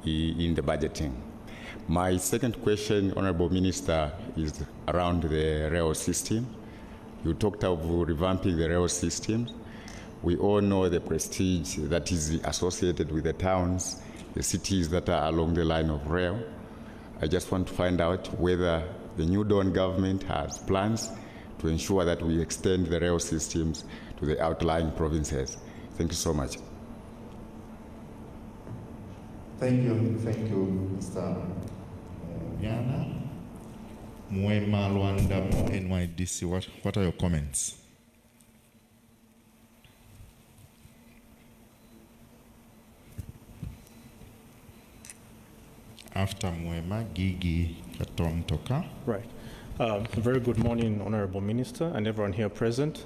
P: in the budgeting? My second question, Honorable Minister, is around the rail system. You talked of revamping the rail system. We all know the prestige that is associated with the towns, the cities that are along the line of rail. I just want to find out whether the new Dawn government has plans to ensure that we extend the rail systems to the outlying provinces. Thank you so much.
C: Thank you, Mr. Viana. Mwema Luandamo, NYDC, what are your comments? After Mwema, Gigi Katomtoka.
Q: Right. Very good morning, Honorable Minister and everyone here present.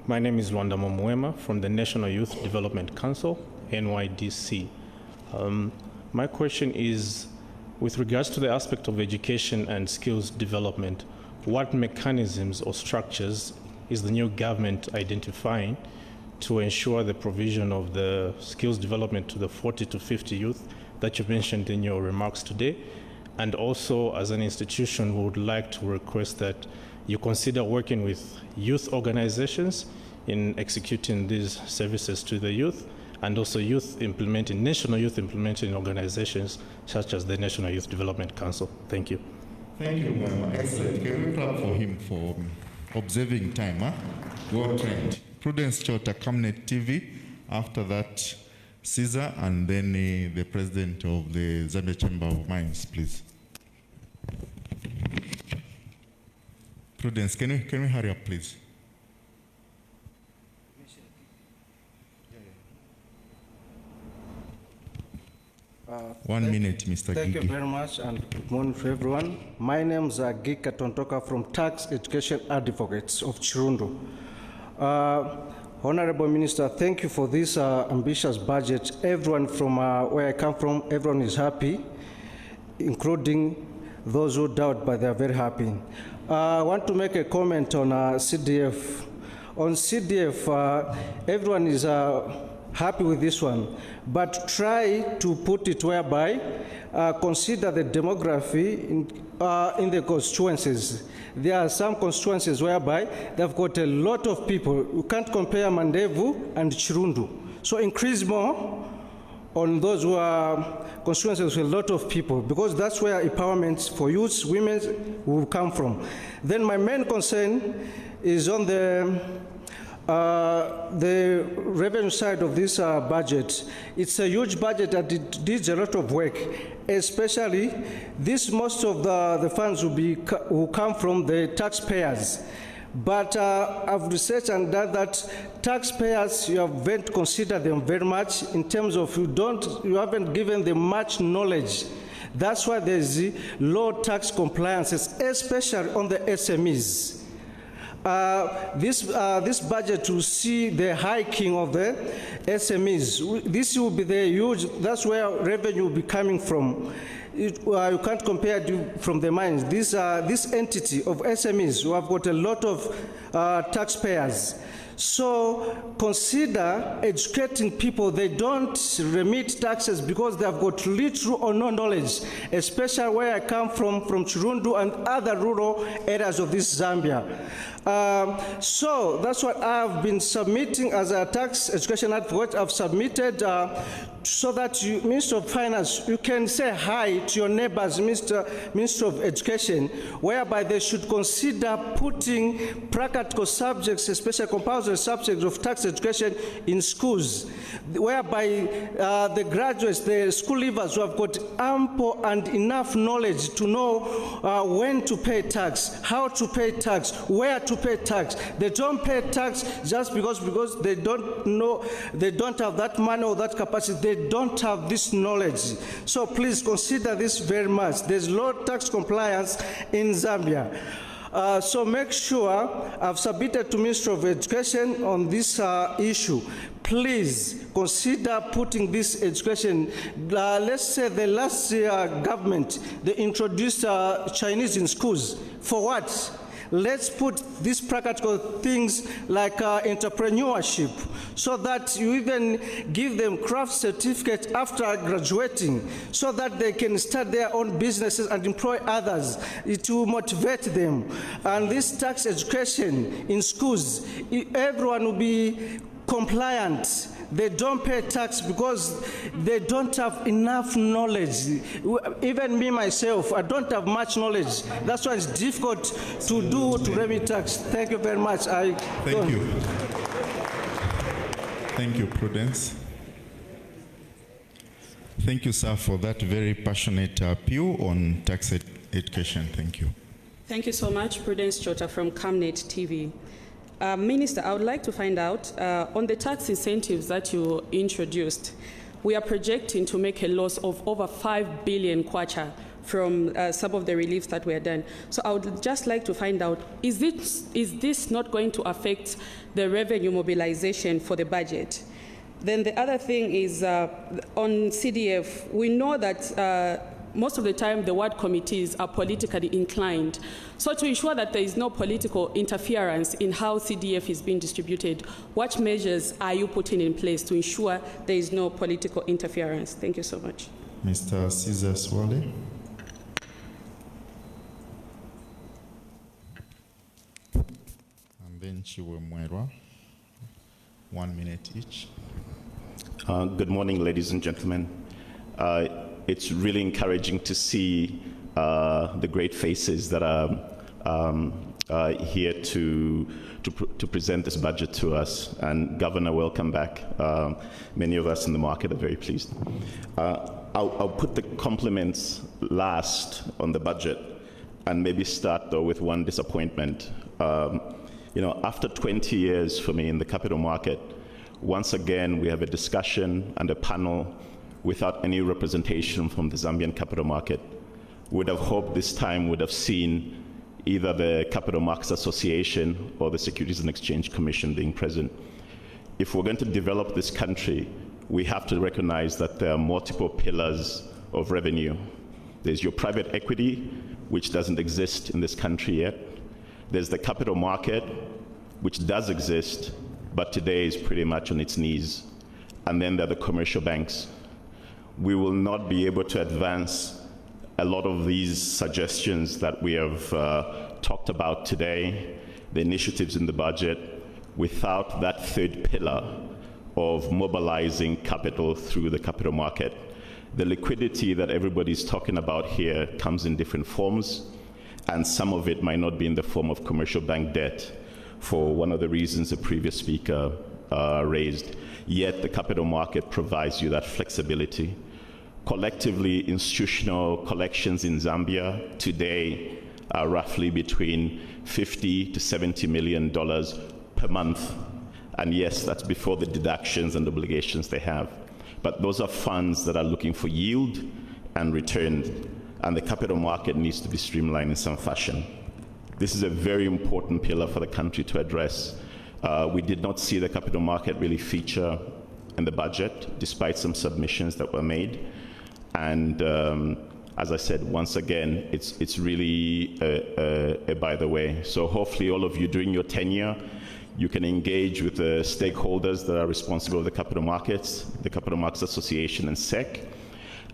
Q: My name is Luandamo Mwema from the National Youth Development Council, NYDC. My question is, with regards to the aspect of education and skills development, what mechanisms or structures is the new government identifying to ensure the provision of the skills development to the 40 to 50 youth that you mentioned in your remarks today? And also, as an institution, we would like to request that you consider working with youth organizations in executing these services to the youth, and also national youth implementing organizations such as the National Youth Development Council. Thank you.
C: Thank you, Mwema. Excellent. Can we clap for him for observing time? Huh? Well trained. Prudence Chota, Camnet TV. After that, Caesar, and then the president of the Zambia Chamber of Mines, please. Prudence, can we hurry up, please? 1 minute, Mr.
R: Thank
C: Gigi.
R: you very much, and good morning to everyone. My name is Gigi Katontoka from Tax Education Advocates of Chirundu. Honorable Minister, thank you for this ambitious budget. Everyone from where I come from, everyone is happy, including those who doubt, but they are very happy. I want to make a comment on CDF. On CDF, everyone is happy with this one, but try to put it whereby consider the demography in the constituencies. There are some constituencies whereby they've got a lot of people. You can't compare Mandevu and Chirundu. So increase more on those who are constituencies with a lot of people, because that's where empowerment for youth, women will come from. Then my main concern is on the revenue side of this budget. It's a huge budget and it needs a lot of work, especially most of the funds will come from the taxpayers. But I've researched and done that taxpayers, you haven't considered them very much in terms of you haven't given them much knowledge. That's why there's low tax compliances, especially on the SMEs. This budget will see the hiking of the SMEs. This will be the huge, that's where revenue will be coming from. You can't compare it from the mines. This entity of SMEs, who have got a lot of taxpayers. So consider educating people. They don't remit taxes because they have got little or no knowledge, especially where I come from Chirundu and other rural areas of this Zambia. So that's what I've been submitting as a tax education advocate. I've submitted so that you, Minister of Finance, you can say hi to your neighbors, Minister of Education, whereby they should consider putting practical subjects, especially compulsory subjects of tax education in schools, whereby the graduates, the school leavers who have got ample and enough knowledge to know when to pay tax, how to pay tax, where to pay tax. They don't pay tax just because they don't know, they don't have that money or that capacity. They don't have this knowledge. So please consider this very much. There's low tax compliance in Zambia. So make sure, I've submitted to Minister of Education on this issue. Please consider putting this education. Let's say the last government, they introduced Chinese in schools. For what? Let's put these practical things like entrepreneurship, so that you even give them craft certificate after graduating, so that they can start their own businesses and employ others. It will motivate them. And this tax education in schools, everyone will be compliant. They don't pay tax because they don't have enough knowledge. Even me, myself, I don't have much knowledge. That's why it's difficult to remit tax. Thank you very much.
C: Thank you. Thank you, Prudence. Thank you, sir, for that very passionate appeal on tax education. Thank you.
S: Thank you so much, Prudence Chota from Camnet TV. Minister, I would like to find out, on the tax incentives that you introduced, we are projecting to make a loss of over 5 billion kwacha from some of the reliefs that were done. So I would just like to find out, is this not going to affect the revenue mobilization for the budget? Then the other thing is, on CDF, we know that most of the time the ward committees are politically inclined. So to ensure that there is no political interference in how CDF is being distributed, what measures are you putting in place to ensure there is no political interference? Thank you so much.
C: Mr. Caesar Swale. And then Chiwe Mwerwa. 1 minute each.
T: Good morning, ladies and gentlemen. It's really encouraging to see the great faces that are here to present this budget to us. And Governor, welcome back. Many of us in the market are very pleased. I'll put the compliments last on the budget and maybe start, though, with one disappointment. After 20 years for me in the capital market, once again, we have a discussion and a panel without any representation from the Zambian capital market. Would have hoped this time would have seen either the Capital Markets Association or the Securities and Exchange Commission being present. If we're going to develop this country, we have to recognize that there are multiple pillars of revenue. There's your private equity, which doesn't exist in this country yet. There's the capital market, which does exist, but today is pretty much on its knees. And then there are the commercial banks. We will not be able to advance a lot of these suggestions that we have talked about today, the initiatives in the budget, without that third pillar of mobilizing capital through the capital market. The liquidity that everybody's talking about here comes in different forms, and some of it might not be in the form of commercial bank debt, for one of the reasons the previous speaker raised. Yet the capital market provides you that flexibility. Collectively, institutional collections in Zambia today are roughly between $50 to $70 million per month. And yes, that's before the deductions and obligations they have. But those are funds that are looking for yield and return. And the capital market needs to be streamlined in some fashion. This is a very important pillar for the country to address. We did not see the capital market really feature in the budget, despite some submissions that were made. And as I said, once again, it's really a by the way. So hopefully all of you during your tenure, you can engage with the stakeholders that are responsible for the Capital Markets Association and SEC.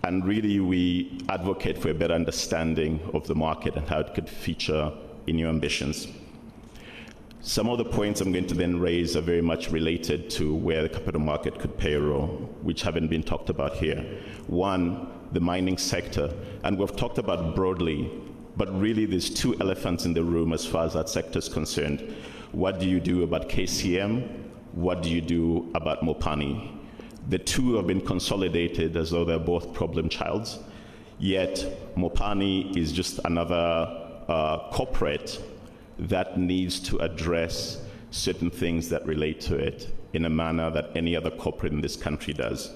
T: And really we advocate for a better understanding of the market and how it could feature in your ambitions. Some of the points I'm going to then raise are very much related to where the capital market could play a role, which haven't been talked about here. One, the mining sector, and we've talked about broadly, but really there's two elephants in the room as far as that sector is concerned. What do you do about KCM? What do you do about Mopani? The two have been consolidated as though they're both problem childs, yet Mopani is just another corporate that needs to address certain things that relate to it in a manner that any other corporate in this country does.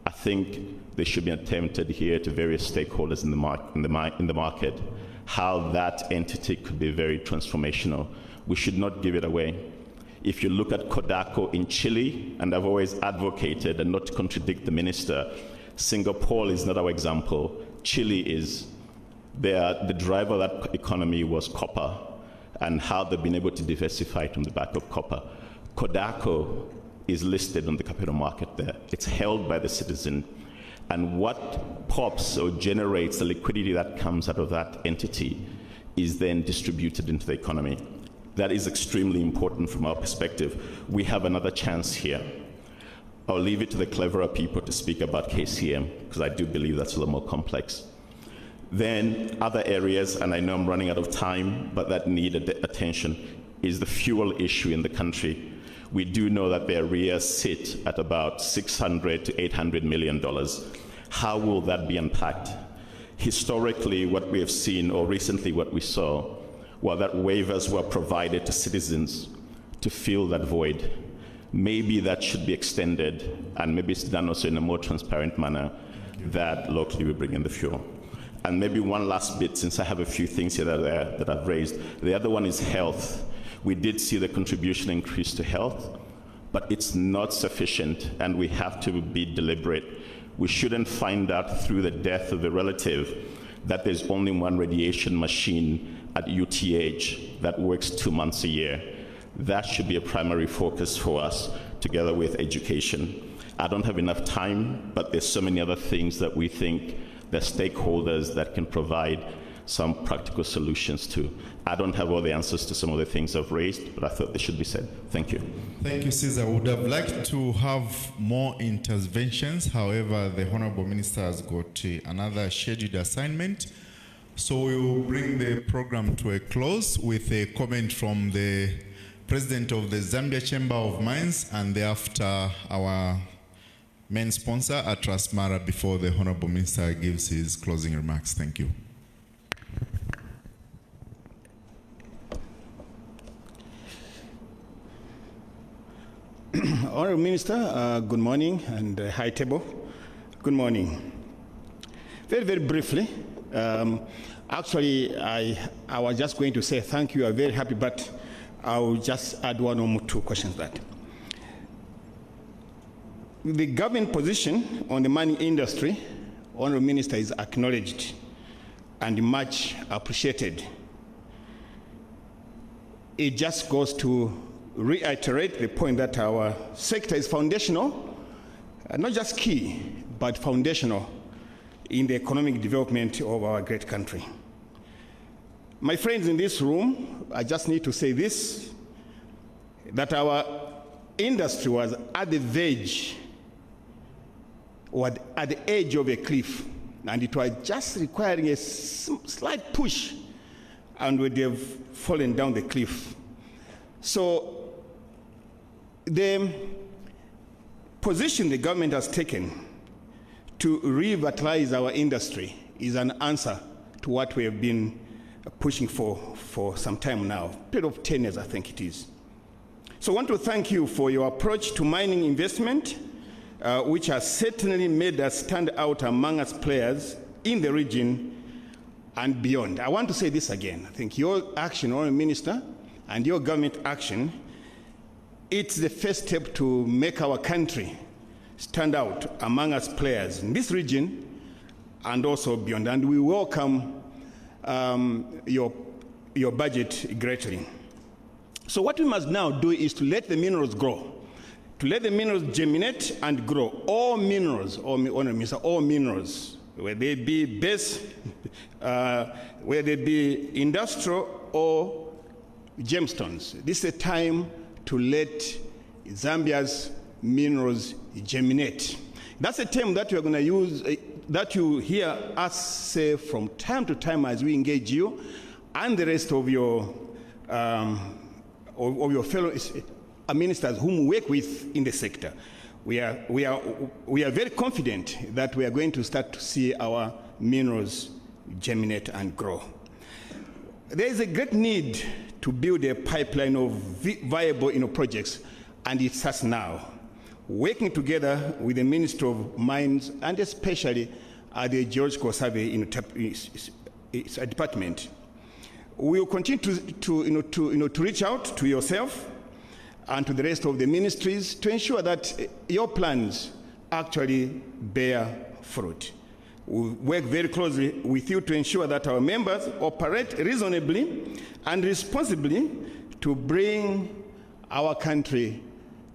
T: I think there should be attempted here to various stakeholders in the market how that entity could be very transformational. We should not give it away. If you look at Kodako in Chile, and I've always advocated, and not to contradict the minister, Singapore is not our example, Chile is. The driver of that economy was copper, and how they've been able to diversify it on the back of copper. Kodako is listed on the capital market there. It's held by the citizen. And what pops or generates the liquidity that comes out of that entity is then distributed into the economy. That is extremely important from our perspective. We have another chance here. I'll leave it to the cleverer people to speak about KCM, because I do believe that's a little more complex. Then other areas, and I know I'm running out of time, but that need attention, is the fuel issue in the country. We do know that the arrears sit at about $600 to $800 million. How will that be unpacked? Historically, what we have seen, or recently what we saw, were that waivers were provided to citizens to fill that void. Maybe that should be extended, and maybe it's done also in a more transparent manner, that locally we bring in the fuel. And maybe one last bit, since I have a few things here that I've raised. The other one is health. We did see the contribution increase to health, but it's not sufficient, and we have to be deliberate. We shouldn't find out through the death of a relative that there's only one radiation machine at UTH that works 2 months a year. That should be a primary focus for us, together with education. I don't have enough time, but there's so many other things that we think the stakeholders that can provide some practical solutions to. I don't have all the answers to some of the things I've raised, but I thought they should be said. Thank you.
C: Thank you, Caesar. I would have liked to have more interventions. However, the Honorable Minister has got another scheduled assignment. So we will bring the program to a close with a comment from the President of the Zambia Chamber of Mines, and thereafter our main sponsor, Atras Mara, before the Honorable Minister gives his closing remarks. Thank you.
U: Honorable Minister, good morning, and high table, good morning. Very, very briefly, actually, I was just going to say thank you. I'm very happy, but I'll just add one or two questions that. The government position on the mining industry, Honorable Minister, is acknowledged and much appreciated. It just goes to reiterate the point that our sector is foundational, not just key, but foundational in the economic development of our great country. My friends in this room, I just need to say this, that our industry was at the verge, or at the edge of a cliff, and it was just requiring a slight push, and would have fallen down the cliff. So the position the government has taken to revitalize our industry is an answer to what we have been pushing for some time now, a period of 10 years, I think it is. So I want to thank you for your approach to mining investment, which has certainly made us stand out among us players in the region and beyond. I want to say this again. I think your action, Honourable Minister, and your government action, it's the first step to make our country stand out among us players in this region and also beyond. And we welcome your budget greatly. So what we must now do is to let the minerals grow, to let the minerals germinate and grow. All minerals, all minerals, whether they be base, whether they be industrial or gemstones. This is a time to let Zambia's minerals germinate. That's a term that we're going to use, that you hear us say from time to time as we engage you and the rest of your fellow ministers whom we work with in the sector. We are very confident that we are going to start to see our minerals germinate and grow. There is a great need to build a pipeline of viable projects, and it starts now. Working together with the Ministry of Mines and especially the Geological Survey department, we will continue to reach out to yourself and to the rest of the ministries to ensure that your plans actually bear fruit. We work very closely with you to ensure that our members operate reasonably and responsibly to bring our country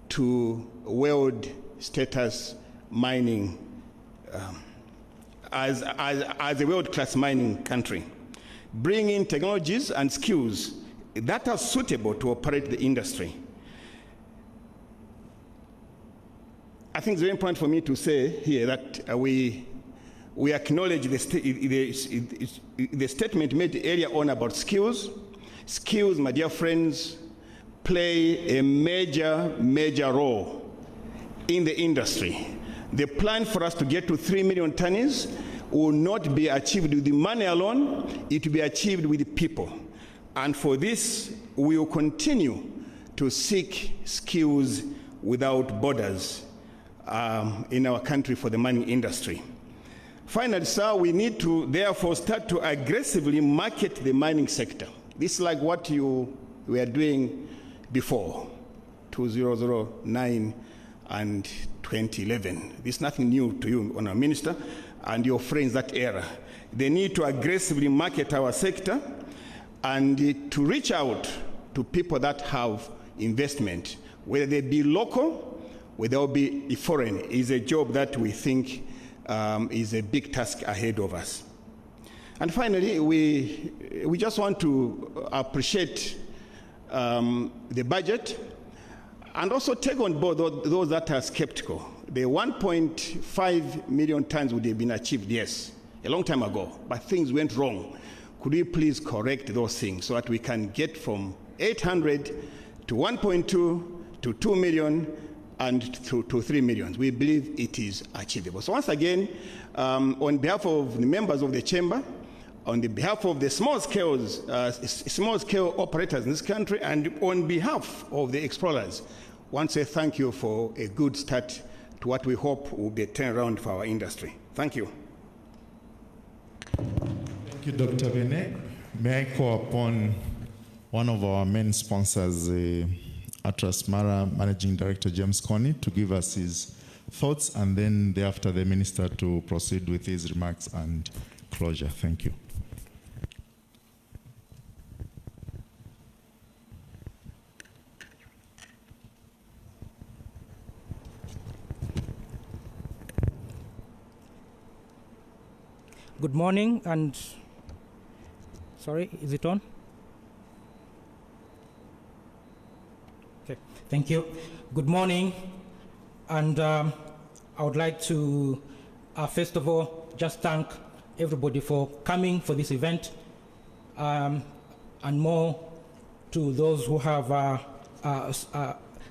U: to world status mining as a world-class mining country, bringing technologies and skills that are suitable to operate the industry. I think it's very important for me to say here that we acknowledge the statement made earlier on about skills. Skills, my dear friends, play a major role in the industry. The plan for us to get to 3 million tonnes will not be achieved with the money alone, it will be achieved with the people. And for this, we will continue to seek skills without borders in our country for the mining industry. Finally, sir, we need to therefore start to aggressively market the mining sector. This is like what you were doing before, 2009 and 2011. This is nothing new to you, Honourable Minister, and your friends that era. They need to aggressively market our sector and to reach out to people that have investment, whether they be local, whether they be foreign, is a job that we think is a big task ahead of us. And finally, we just want to appreciate the budget and also take on board those that are skeptical. The 1.5 million tonnes would have been achieved, yes, a long time ago, but things went wrong. Could we please correct those things so that we can get from 800 to 1.2 to 2 million and to 3 million. We believe it is achievable. So once again, on behalf of the members of the chamber, on the behalf of the small-scale operators in this country, and on behalf of the explorers, I want to say thank you for a good start to what we hope will be a turnaround for our industry. Thank you.
C: Thank you, Dr. Bene. May I call upon one of our main sponsors, Atlas Mara Managing Director James Coney, to give us his thoughts, and then thereafter the Minister to proceed with his remarks and closure. Thank you.
A: Good morning, and sorry, is it on? Okay, thank you. Good morning, and I would like to first of all just thank everybody for coming for this event, and more to those who have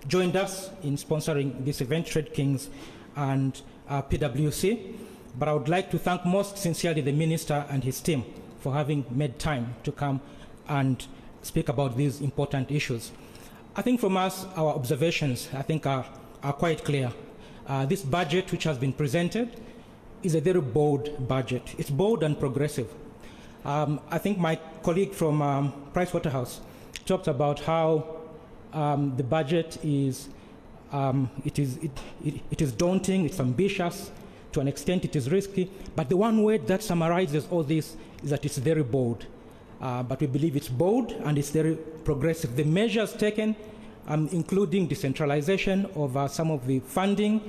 A: joined us in sponsoring this event, Trade Kings and PwC. But I would like to thank most sincerely the Minister and his team for having made time to come and speak about these important issues. I think from us, our observations, I think, are quite clear. This budget which has been presented is a very bold budget. It's bold and progressive. I think my colleague from Pricewaterhouse talked about how the budget is, it is daunting, it's ambitious, to an extent it is risky, but the one word that summarizes all this is that it's very bold. But we believe it's bold and it's very progressive. The measures taken, including decentralization of some of the funding,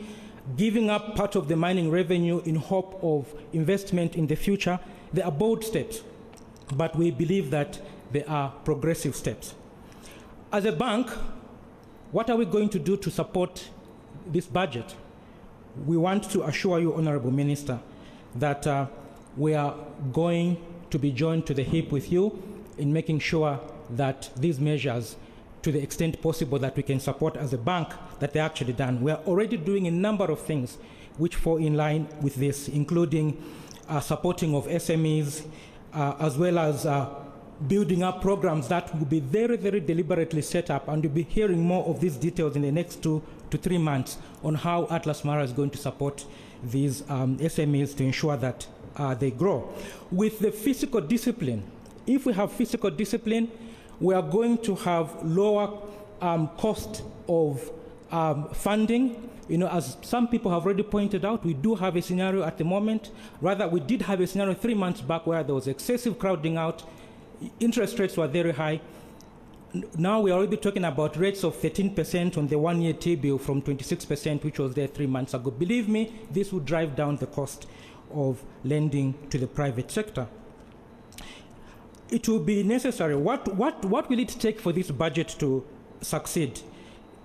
A: giving up part of the mining revenue in hope of investment in the future, they are bold steps, but we believe that they are progressive steps. As a bank, what are we going to do to support this budget? We want to assure you, Honorable Minister, that we are going to be joined to the hip with you in making sure that these measures, to the extent possible that we can support as a bank, that they're actually done. We are already doing a number of things which fall in line with this, including supporting of SMEs, as well as building up programs that will be very, very deliberately set up, and you'll be hearing more of these details in the next 2 to 3 months on how Atlas Mara is going to support these SMEs to ensure that they grow. With the fiscal discipline, if we have fiscal discipline, we are going to have lower cost of funding. You know, as some people have already pointed out, we do have a scenario at the moment. Rather, we did have a scenario 3 months back where there was excessive crowding out. Interest rates were very high. Now we are already talking about rates of 13% on the one-year T-bill from 26%, which was there 3 months ago. Believe me, this would drive down the cost of lending to the private sector. it will be necessary. What will it take for this budget to succeed?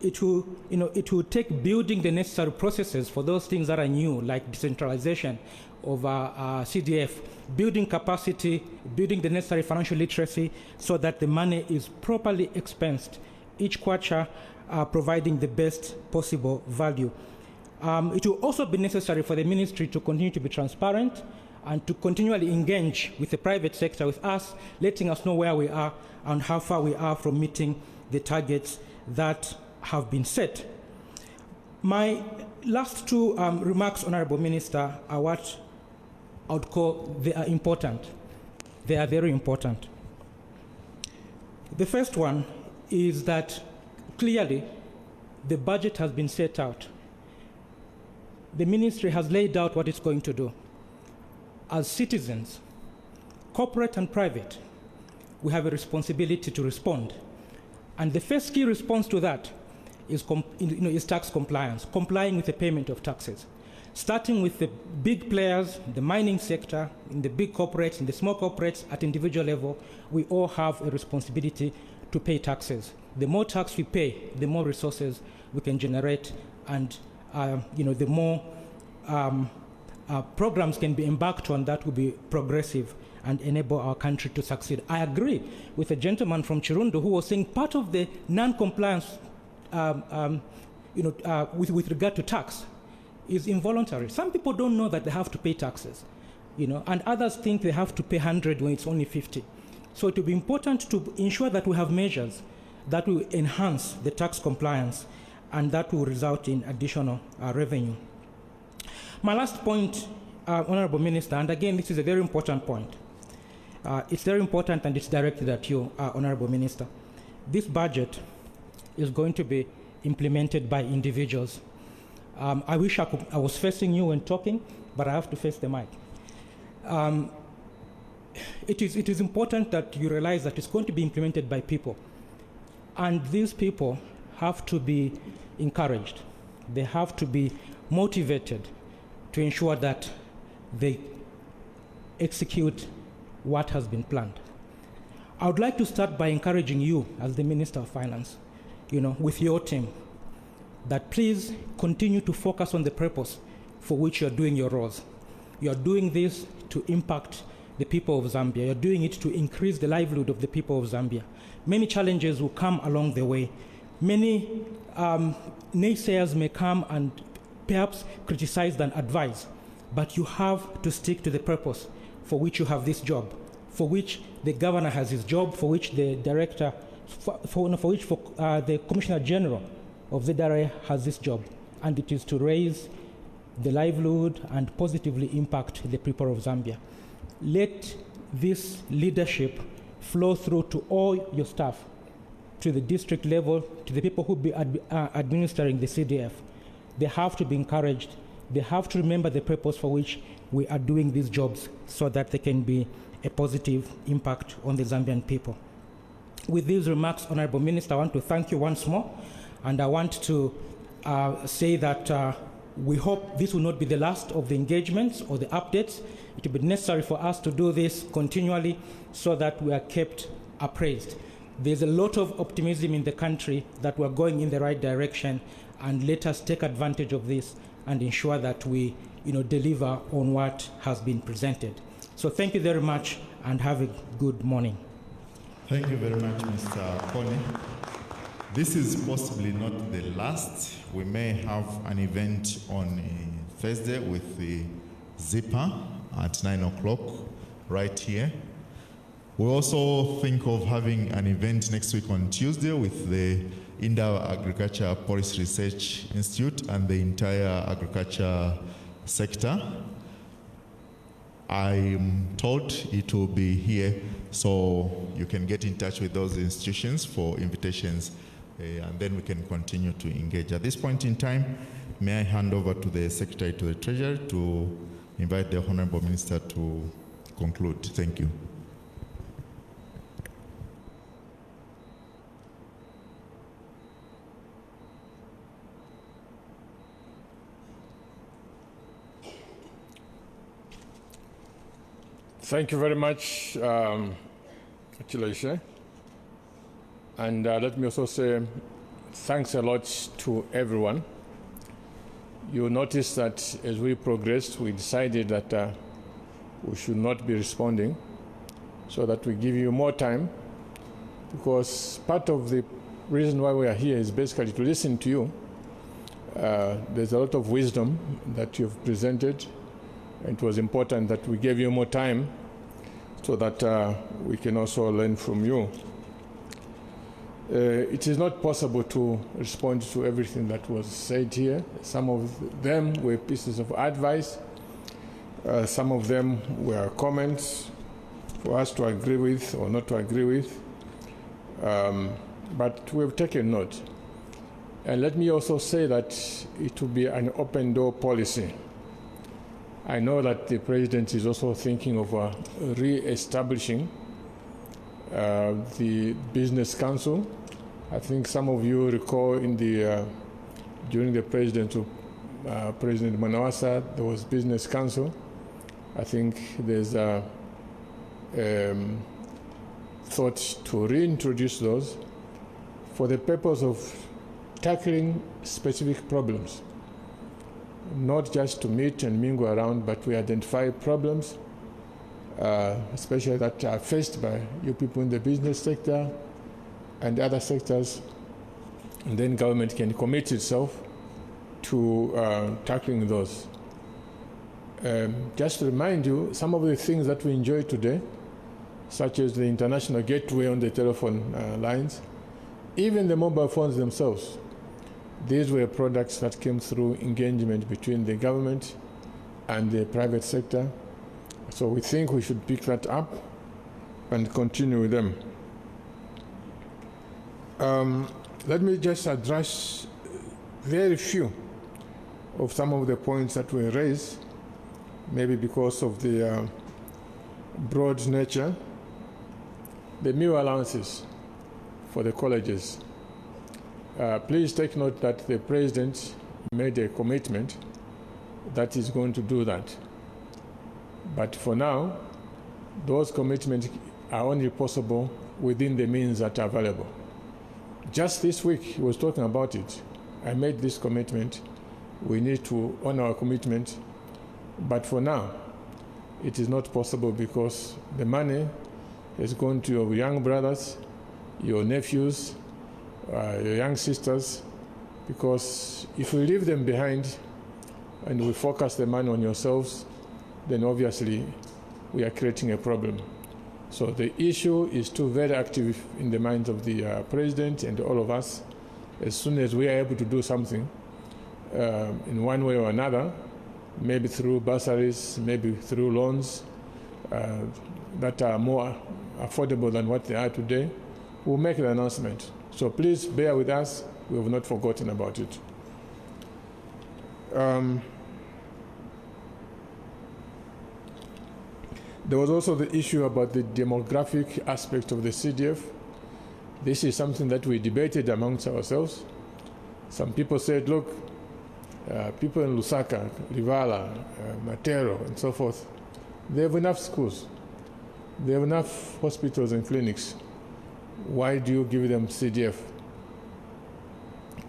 A: It will take building the necessary processes for those things that are new, like decentralization of CDF, building capacity, building the necessary financial literacy so that the money is properly expensed each quarter, providing the best possible value. It will also be necessary for the ministry to continue to be transparent and to continually engage with the private sector, with us, letting us know where we are and how far we are from meeting the targets that have been set. My last two remarks, Honorable Minister, are what I would call, they are important. They are very important. The first one is that clearly the budget has been set out. The ministry has laid out what it's going to do. As citizens, corporate and private, we have a responsibility to respond. And the first key response to that is tax compliance, complying with the payment of taxes. Starting with the big players, the mining sector, in the big corporates, in the small corporates, at individual level, we all have a responsibility to pay taxes. The more tax we pay, the more resources we can generate, and the more programs can be embarked on that will be progressive and enable our country to succeed. I agree with a gentleman from Chirundu who was saying part of the non-compliance with regard to tax is involuntary. Some people don't know that they have to pay taxes, and others think they have to pay 100 when it's only 50. So it will be important to ensure that we have measures that will enhance the tax compliance and that will result in additional revenue. My last point, Honorable Minister, and again, this is a very important point. It's very important and it's directed at you, Honorable Minister. This budget is going to be implemented by individuals. I wish I was facing you when talking, but I have to face the mic. It is important that you realize that it's going to be implemented by people. And these people have to be encouraged. They have to be motivated to ensure that they execute what has been planned. I would like to start by encouraging you as the Minister of Finance, with your team, that please continue to focus on the purpose for which you're doing your roles. You're doing this to impact the people of Zambia. You're doing it to increase the livelihood of the people of Zambia. Many challenges will come along the way. Many naysayers may come and perhaps criticize and advise, but you have to stick to the purpose for which you have this job, for which the governor has his job, for which the director, the Commissioner General of ZRA has this job, and it is to raise the livelihood and positively impact the people of Zambia. Let this leadership flow through to all your staff, to the district level, to the people who will be administering the CDF. They have to be encouraged. They have to remember the purpose for which we are doing these jobs so that they can be a positive impact on the Zambian people. With these remarks, Honorable Minister, I want to thank you once more, and I want to say that we hope this will not be the last of the engagements or the updates. It will be necessary for us to do this continually so that we are kept appraised. There's a lot of optimism in the country that we're going in the right direction, and let us take advantage of this and ensure that we deliver on what has been presented. So thank you very much and have a good morning.
C: Thank you very much, Mr. Kone. This is possibly not the last. We may have an event on Thursday with the Zipper at 9 o'clock right here. We also think of having an event next week on Tuesday with the Indoor Agriculture Policy Research Institute and the entire agriculture sector. I'm told it will be here, so you can get in touch with those institutions for invitations, and then we can continue to engage. At this point in time, may I hand over to the Secretary to the Treasurer to invite the Honorable Minister to conclude. Thank you.
B: Thank you very much, Chileshe. And let me also say thanks a lot to everyone. You notice that as we progressed, we decided that we should not be responding, so that we give you more time, because part of the reason why we are here is basically to listen to you. There's a lot of wisdom that you've presented, and it was important that we gave you more time so that we can also learn from you. It is not possible to respond to everything that was said here. Some of them were pieces of advice. Some of them were comments for us to agree with or not to agree with. But we've taken note. And let me also say that it will be an open door policy. I know that the President is also thinking of re-establishing the Business Council. I think some of you recall in the during the President Manawasa, there was Business Council. I think there's a thought to reintroduce those for the purpose of tackling specific problems, not just to meet and mingle around, but we identify problems, especially that are faced by you people in the business sector and other sectors, and then government can commit itself to tackling those. Just to remind you, some of the things that we enjoy today, such as the international gateway on the telephone lines, even the mobile phones themselves, these were products that came through engagement between the government and the private sector. So we think we should pick that up and continue with them. Let me just address very few of some of the points that were raised, maybe because of the broad nature. The meal allowances for the colleges. Please take note that the President made a commitment that he's going to do that. But for now, those commitments are only possible within the means that are available. Just this week, he was talking about it. I made this commitment. We need to honor our commitment. But for now, it is not possible because the money has gone to your young brothers, your nephews, your young sisters, because if we leave them behind and we focus the money on yourselves, then obviously we are creating a problem. So the issue is still very active in the minds of the President and all of us. As soon as we are able to do something in one way or another, maybe through bursaries, maybe through loans that are more affordable than what they are today, we'll make an announcement. So please bear with us. We have not forgotten about it. There was also the issue about the demographic aspect of the CDF. This is something that we debated amongst ourselves. Some people said, look, people in Lusaka, Livala, Matero, and so forth, they have enough schools. They have enough hospitals and clinics. Why do you give them CDF?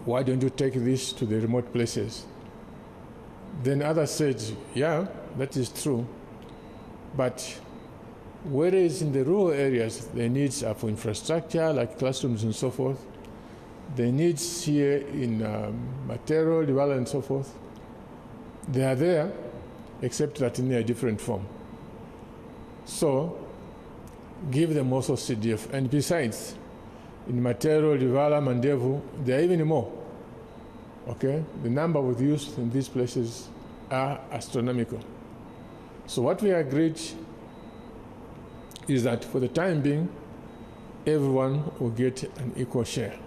B: Why don't you take this to the remote places? Then others said, yeah, that is true. But whereas in the rural areas, the needs are for infrastructure, like classrooms and so forth, the needs here in Matero, Livala, and so forth, they are there, except that in a different form. So give them also CDF. And besides, in Matero, Livala, Mandevu, there are even more. Okay? The number of youth in these places are astronomical. So what we agreed is that for the time being, everyone will get an equal share.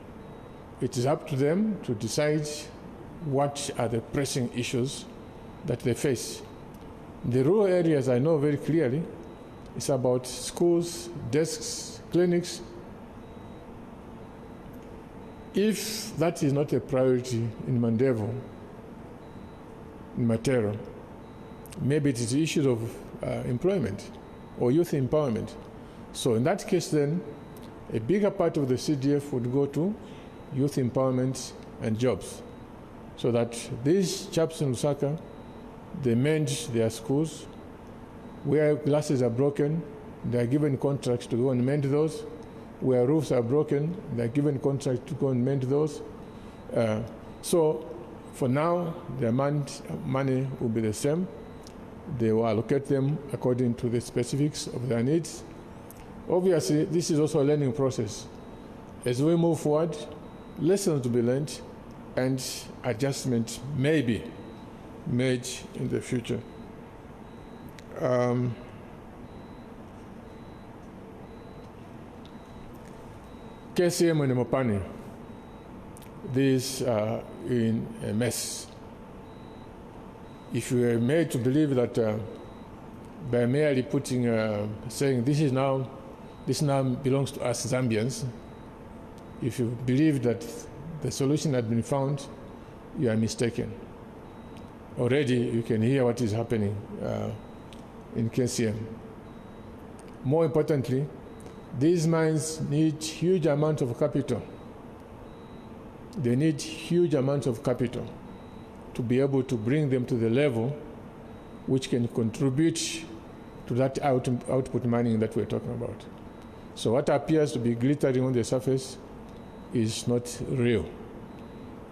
B: It is up to them to decide what are the pressing issues that they face. The rural areas, I know very clearly, it's about schools, desks, clinics. If that is not a priority in Mandevu, in Matero, maybe it is issues of employment or youth empowerment. So in that case then, a bigger part of the CDF would go to youth empowerment and jobs, so that these chaps in Lusaka, they mend their schools. Where glasses are broken, they are given contracts to go and mend those. Where roofs are broken, they are given contracts to go and mend those. So for now, their money will be the same. They will allocate them according to the specifics of their needs. Obviously, this is also a learning process. As we move forward, lessons to be learned and adjustment may be made in the future. KCM and Mopani, these are in a mess. If you are made to believe that by merely putting, saying this now belongs to us Zambians, if you believe that the solution had been found, you are mistaken. Already you can hear what is happening in KCM. More importantly, these mines need huge amounts of capital. They need huge amounts of capital to be able to bring them to the level which can contribute to that output mining that we're talking about. So what appears to be glittering on the surface is not real.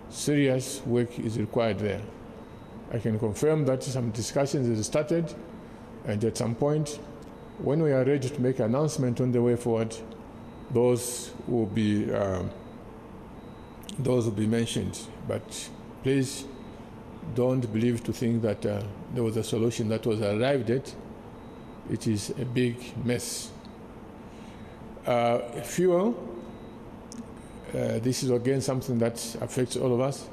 B: Serious work is required there. I can confirm that some discussions have started, and at some point, when we are ready to make an announcement on the way forward, those will be mentioned. But please don't believe to think that there was a solution that was arrived at. It is a big mess. Fuel, this is again something that affects all of us.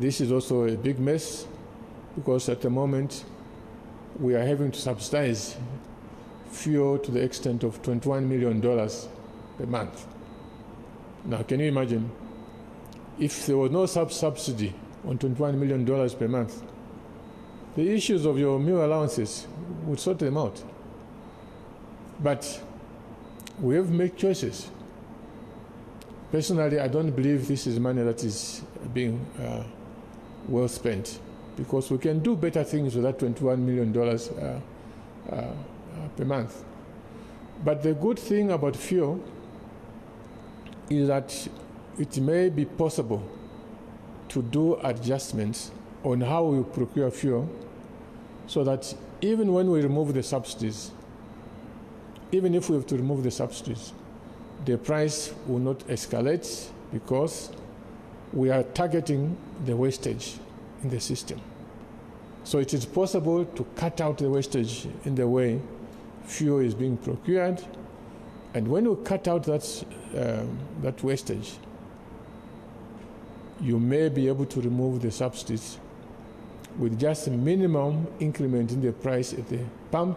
B: This is also a big mess because at the moment we are having to subsidize fuel to the extent of $21 million per month. Now, can you imagine if there was no subsidy on $21 million per month? The issues of your meal allowances would sort them out. But we have to make choices. Personally, I don't believe this is money that is being well spent, because we can do better things with that $21 million per month. But the good thing about fuel is that it may be possible to do adjustments on how we procure fuel, so that even when we remove the subsidies, even if we have to remove the subsidies, the price will not escalate because we are targeting the wastage in the system. So it is possible to cut out the wastage in the way fuel is being procured, and when you cut out that wastage, you may be able to remove the subsidies with just a minimum increment in the price at the pump.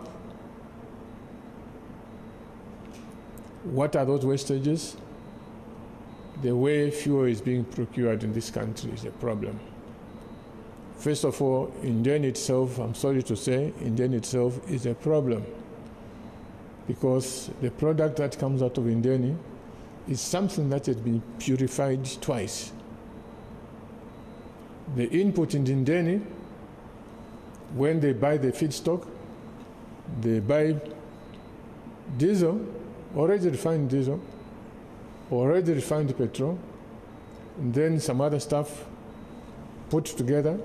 B: What are those wastages? The way fuel is being procured in this country is a problem. First of all, Indeni itself, I'm sorry to say, Indeni itself is a problem, because the product that comes out of Indeni is something that has been purified twice. The input in Indeni, when they buy the feedstock, they buy diesel, already refined diesel, already refined petrol, and then some other stuff put together.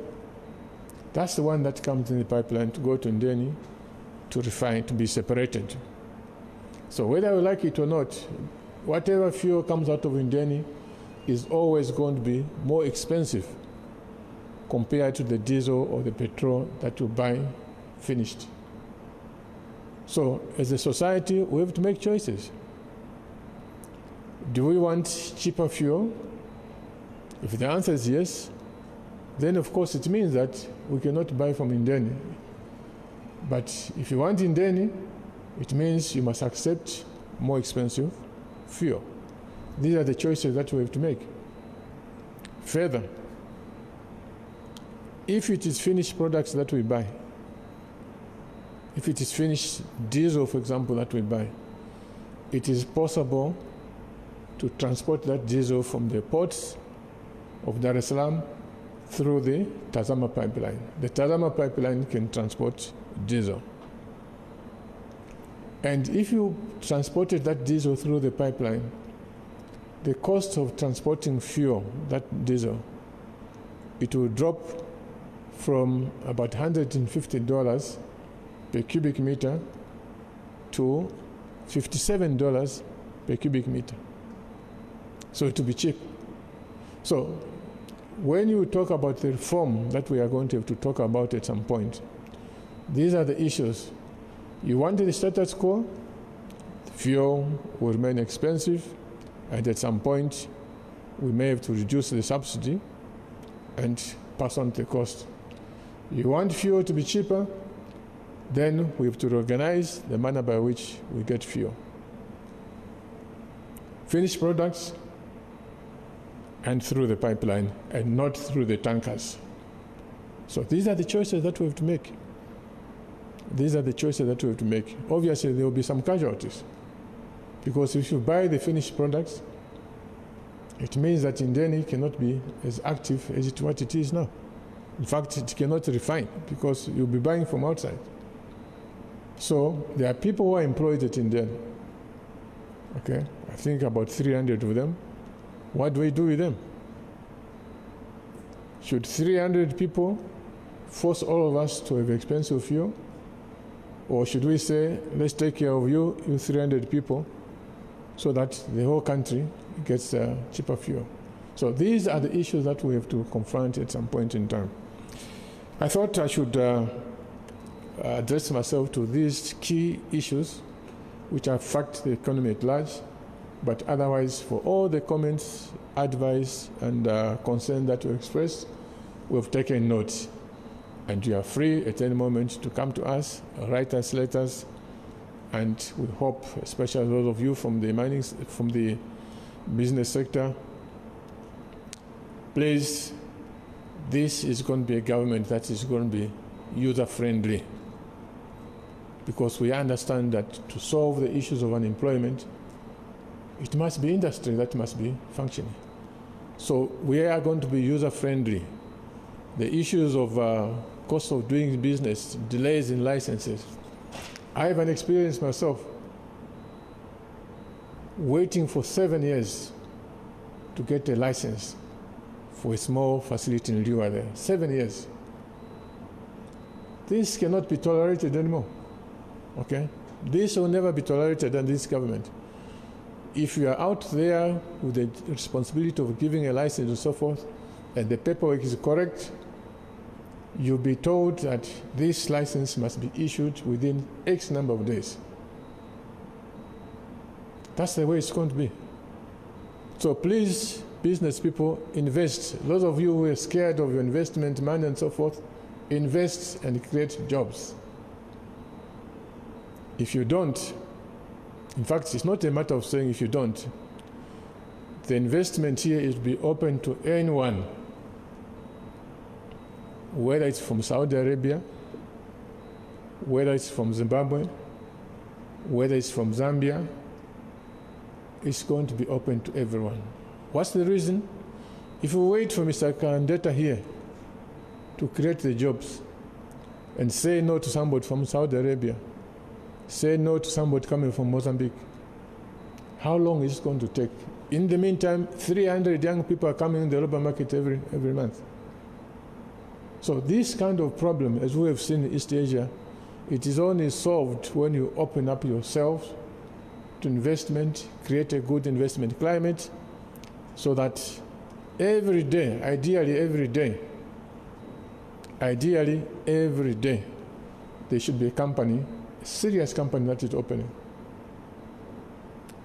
B: That's the one that comes in the pipeline to go to Indeni to refine, to be separated. So whether we like it or not, whatever fuel comes out of Indeni is always going to be more expensive compared to the diesel or the petrol that you buy finished. So as a society, we have to make choices. Do we want cheaper fuel? If the answer is yes, then of course it means that we cannot buy from Indeni. But if you want Indeni, it means you must accept more expensive fuel. These are the choices that we have to make. Further, if it is finished products that we buy, if it is finished diesel, for example, that we buy, it is possible to transport that diesel from the ports of Dar es Salaam through the Tazama pipeline. The Tazama pipeline can transport diesel. And if you transported that diesel through the pipeline, the cost of transporting fuel, that diesel, it will drop from about $150 per cubic meter to $57 per cubic meter. So it will be cheap. So when you talk about the reform that we are going to have to talk about at some point, these are the issues. You want the status quo, fuel will remain expensive, and at some point we may have to reduce the subsidy and pass on the cost. You want fuel to be cheaper, then we have to organize the manner by which we get fuel. Finished products and through the pipeline and not through the tankers. So these are the choices that we have to make. These are the choices that we have to make. Obviously, there will be some casualties, because if you buy the finished products, it means that Indeni cannot be as active as what it is now. In fact, it cannot refine because you'll be buying from outside. So there are people who are employed at Indeni. Okay, I think about 300 of them. What do we do with them? Should 300 people force all of us to have expensive fuel? Or should we say, let's take care of you 300 people, so that the whole country gets cheaper fuel? So these are the issues that we have to confront at some point in time. I thought I should address myself to these key issues which affect the economy at large, but otherwise for all the comments, advice, and concern that were expressed, we've taken note. And you are free at any moment to come to us, write us letters, and we hope, especially those of you from the business sector, please, this is going to be a government that is going to be user-friendly, because we understand that to solve the issues of unemployment, it must be industry that must be functioning. So we are going to be user-friendly. The issues of cost of doing business, delays in licenses. I have an experience myself waiting for 7 years to get a license for a small facility in Liwa there. 7 years. This cannot be tolerated anymore. Okay? This will never be tolerated under this government. If you are out there with the responsibility of giving a license and so forth, and the paperwork is correct, you'll be told that this license must be issued within X number of days. That's the way it's going to be. So please, business people, invest. Those of you who are scared of your investment money and so forth, invest and create jobs. If you don't, in fact, it's not a matter of saying if you don't. The investment here is to be open to anyone, whether it's from Saudi Arabia, whether it's from Zimbabwe, whether it's from Zambia, it's going to be open to everyone. What's the reason? If we wait for Mr. Kandeta here to create the jobs and say no to somebody from Saudi Arabia, say no to somebody coming from Mozambique, how long is it going to take? In the meantime, 300 young people are coming in the labor market every month. So this kind of problem, as we have seen in East Asia, it is only solved when you open up yourself to investment, create a good investment climate, so that every day, ideally every day, there should be a company, a serious company that is opening.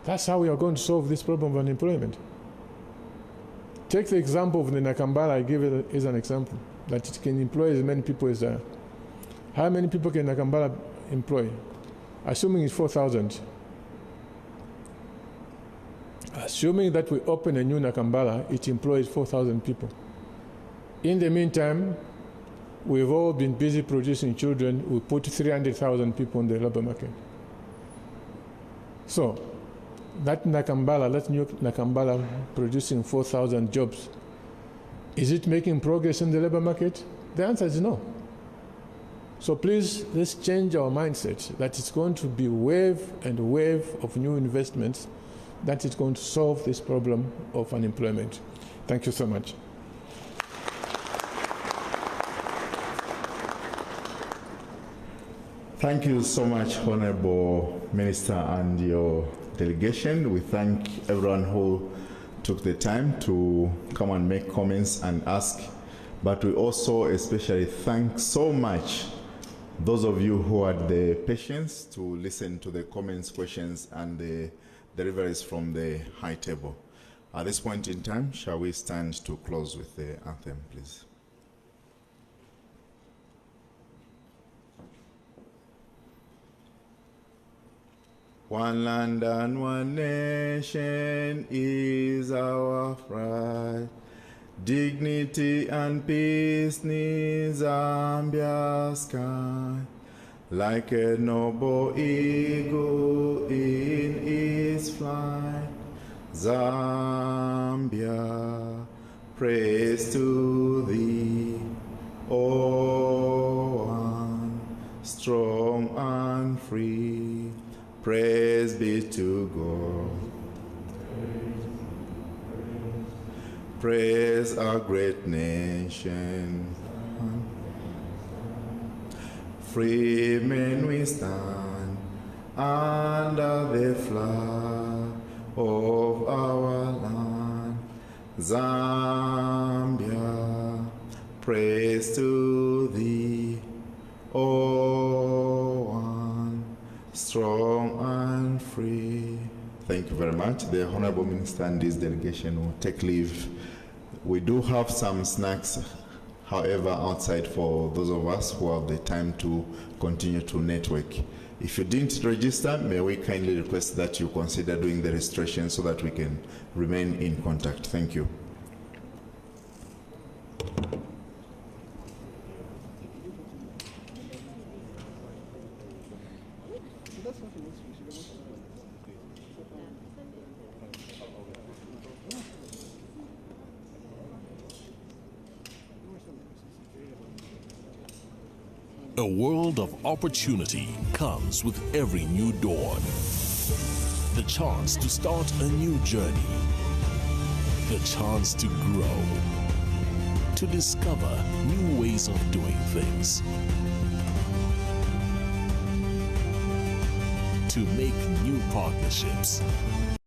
B: That's how we are going to solve this problem of unemployment. Take the example of the Nakambala, I give it as an example, that it can employ as many people as how many people can Nakambala employ? Assuming it's 4,000. Assuming that we open a new Nakambala, it employs 4,000 people. In the meantime, we've all been busy producing children. We put 300,000 people on the labor market. So that Nakambala, that new Nakambala producing 4,000 jobs, is it making progress in the labor market? The answer is no. So please, let's change our mindset that it's going to be wave and wave of new investments that is going to solve this problem of unemployment. Thank you so much.
C: Thank you so much, Honorable Minister and your delegation. We thank everyone who took the time to come and make comments and ask, but we also especially thank so much those of you who had the patience to listen to the comments, questions, and the deliveries from the high table. At this point in time, shall we stand to close with the anthem, please? One land and one nation is our pride. Dignity and peace in Zambia's sky. Like a noble eagle in its flight. Zambia, praise to thee, O one, strong and free. Praise be to God. Praise our great nation. Free men we stand under the flag of our land. Zambia, praise to thee, O one, strong and free. Thank you very much. The Honorable Minister and this delegation will take leave. We do have some snacks, however, outside for those of us who have the time to continue to network. If you didn't register, may we kindly request that you consider doing the registration so that we can remain in contact. Thank you.
D: A world of opportunity comes with every new dawn. The chance to start a new journey. The chance to grow. To discover new ways of doing things. To make new partnerships.